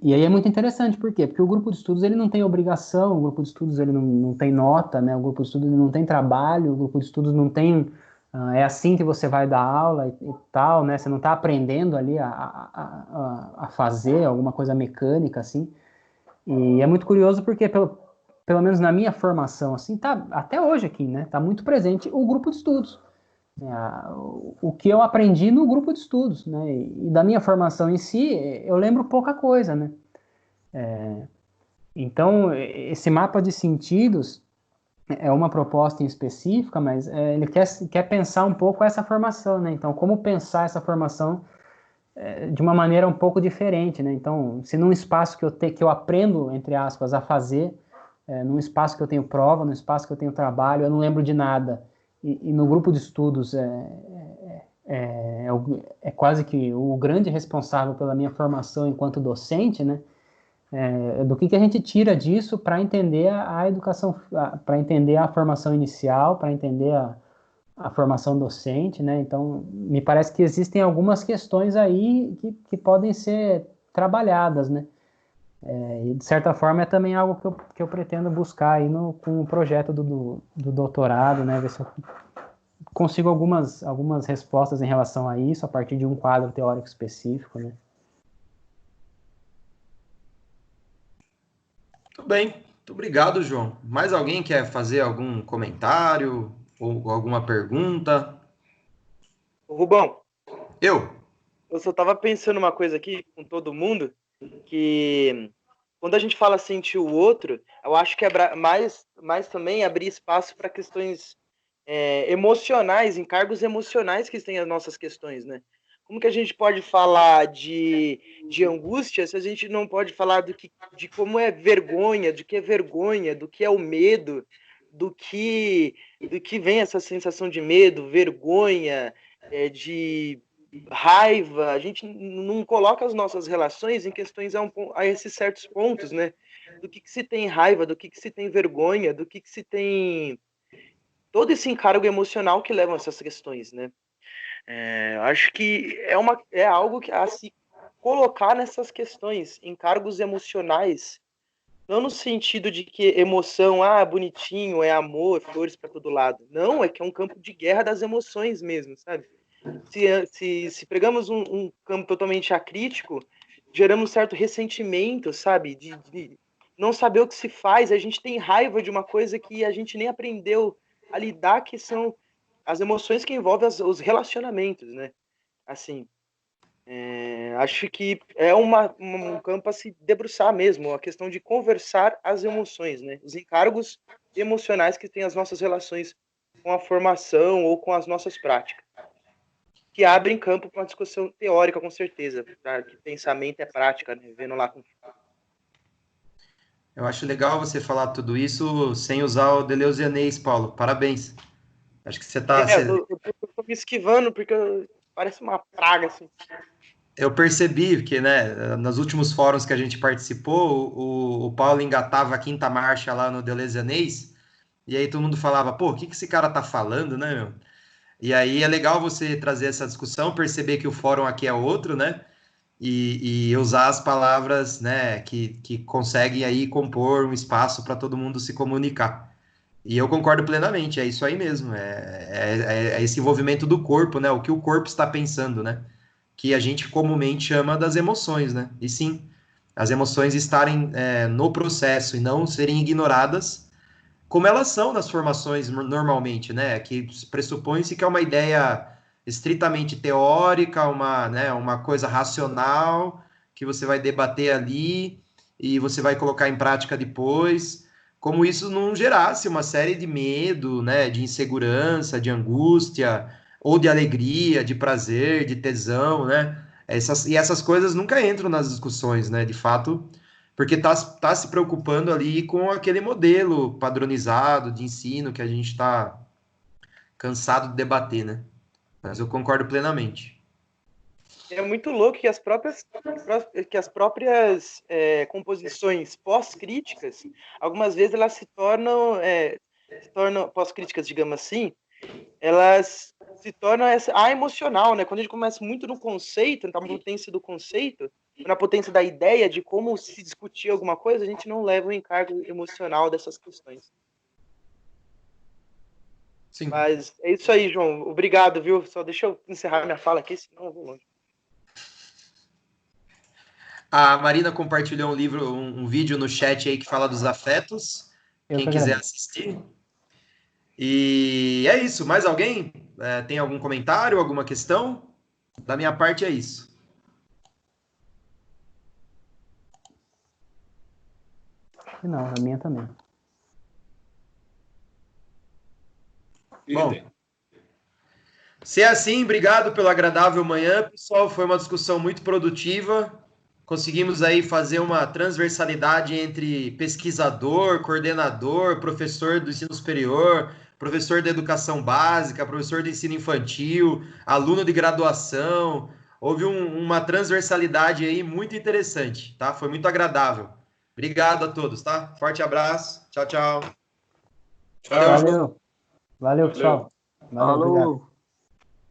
E aí é muito interessante, por quê? Porque o grupo de estudos ele não tem obrigação, o grupo de estudos ele não tem nota, né? O grupo de estudos ele não tem trabalho, o grupo de estudos não tem é assim que você vai dar aula e tal, né? Você não está aprendendo ali a fazer alguma coisa mecânica, assim. E é muito curioso porque, pelo menos na minha formação, assim, tá até hoje aqui, né? Tá muito presente o grupo de estudos. O que eu aprendi no grupo de estudos, né? E da minha formação em si, eu lembro pouca coisa, né? Então, esse mapa de sentidos é uma proposta em específica, mas ele quer pensar um pouco essa formação, né? Então, como pensar essa formação de uma maneira um pouco diferente, né? Então, se num espaço que eu aprendo, entre aspas, a fazer, num espaço que eu tenho prova, num espaço que eu tenho trabalho, eu não lembro de nada, e no grupo de estudos é quase que o grande responsável pela minha formação enquanto docente, né? Do que a gente tira disso para entender a educação, para entender a formação inicial, para entender a formação docente, né? Então, me parece que existem algumas questões aí que podem ser trabalhadas, né? E, de certa forma, é também algo que eu pretendo buscar aí com o projeto do doutorado, né? Ver se eu consigo algumas respostas em relação a isso, a partir de um quadro teórico específico, né? Tudo bem. Muito obrigado, João. Mais alguém quer fazer algum comentário ou alguma pergunta? Rubão, Eu? eu só tava pensando uma coisa aqui com todo mundo, que quando a gente fala sentir o outro, eu acho que é mais também abrir espaço para questões emocionais, encargos emocionais que têm as nossas questões, né? Como que a gente pode falar de angústia se a gente não pode falar de como é vergonha, do que é vergonha, do que é o medo, do que vem essa sensação de medo, vergonha, de raiva? A gente não coloca as nossas relações em questões a esses certos pontos, né? Do que se tem raiva, do que se tem vergonha, do que se tem todo esse encargo emocional que levam essas questões, né? Acho que é algo que a se colocar nessas questões, encargos emocionais, não no sentido de que emoção, bonitinho, é amor, flores para todo lado. Não, é que é um campo de guerra das emoções mesmo, sabe? Se pegamos um campo totalmente acrítico, geramos um certo ressentimento, sabe? De não saber o que se faz, a gente tem raiva de uma coisa que a gente nem aprendeu a lidar, que são as emoções que envolvem os relacionamentos, né? Assim, acho que é um campo a se debruçar mesmo, a questão de conversar as emoções, né? Os encargos emocionais que têm as nossas relações com a formação ou com as nossas práticas, que abrem campo para uma discussão teórica, com certeza, tá? Que pensamento é prática, né? Vendo lá com... Eu acho legal você falar tudo isso sem usar o deleuzianês, Paulo. Parabéns. Acho que você tá... eu tô me esquivando porque parece uma praga, assim. Eu percebi que, né, nos últimos fóruns que a gente participou, o Paulo engatava a quinta marcha lá no deleuzianês, e aí todo mundo falava, pô, o que esse cara tá falando, né, meu? E aí é legal você trazer essa discussão, perceber que o fórum aqui é outro, né? E usar as palavras, né, que conseguem aí compor um espaço para todo mundo se comunicar. E eu concordo plenamente, é isso aí mesmo, é esse envolvimento do corpo, né? O que o corpo está pensando, né? Que a gente comumente chama das emoções, né? E sim, as emoções estarem no processo e não serem ignoradas, como elas são nas formações normalmente, né? Que pressupõe-se que é uma ideia estritamente teórica, uma coisa racional, que você vai debater ali e você vai colocar em prática depois, como isso não gerasse uma série de medo, né? De insegurança, de angústia, ou de alegria, de prazer, de tesão, né? Essas coisas nunca entram nas discussões, né? De fato, porque tá se preocupando ali com aquele modelo padronizado de ensino que a gente está cansado de debater, né? Mas eu concordo plenamente. é muito louco que as próprias composições pós-críticas, algumas vezes elas se tornam pós-críticas, digamos assim, elas se tornam emocional, né? Quando a gente começa muito no conceito, na potência do conceito, na potência da ideia de como se discutir alguma coisa, a gente não leva o encargo emocional dessas questões. Sim. Mas é isso aí, João. Obrigado, viu? Só deixa eu encerrar minha fala aqui, senão eu vou longe. A Marina compartilhou um vídeo no chat aí que fala dos afetos. Quem quiser assistir. E é isso. Mais alguém? Tem algum comentário, alguma questão? Da minha parte é isso. Não, a minha também. Bom, se é assim, obrigado pela agradável manhã, pessoal. Foi uma discussão muito produtiva. Conseguimos aí fazer uma transversalidade entre pesquisador, coordenador, professor do ensino superior, professor de educação básica, professor de ensino infantil, aluno de graduação. Houve uma transversalidade aí muito interessante, tá? Foi muito agradável. Obrigado a todos, tá? Forte abraço. Tchau, tchau. Valeu. Valeu, pessoal. Valeu, obrigado.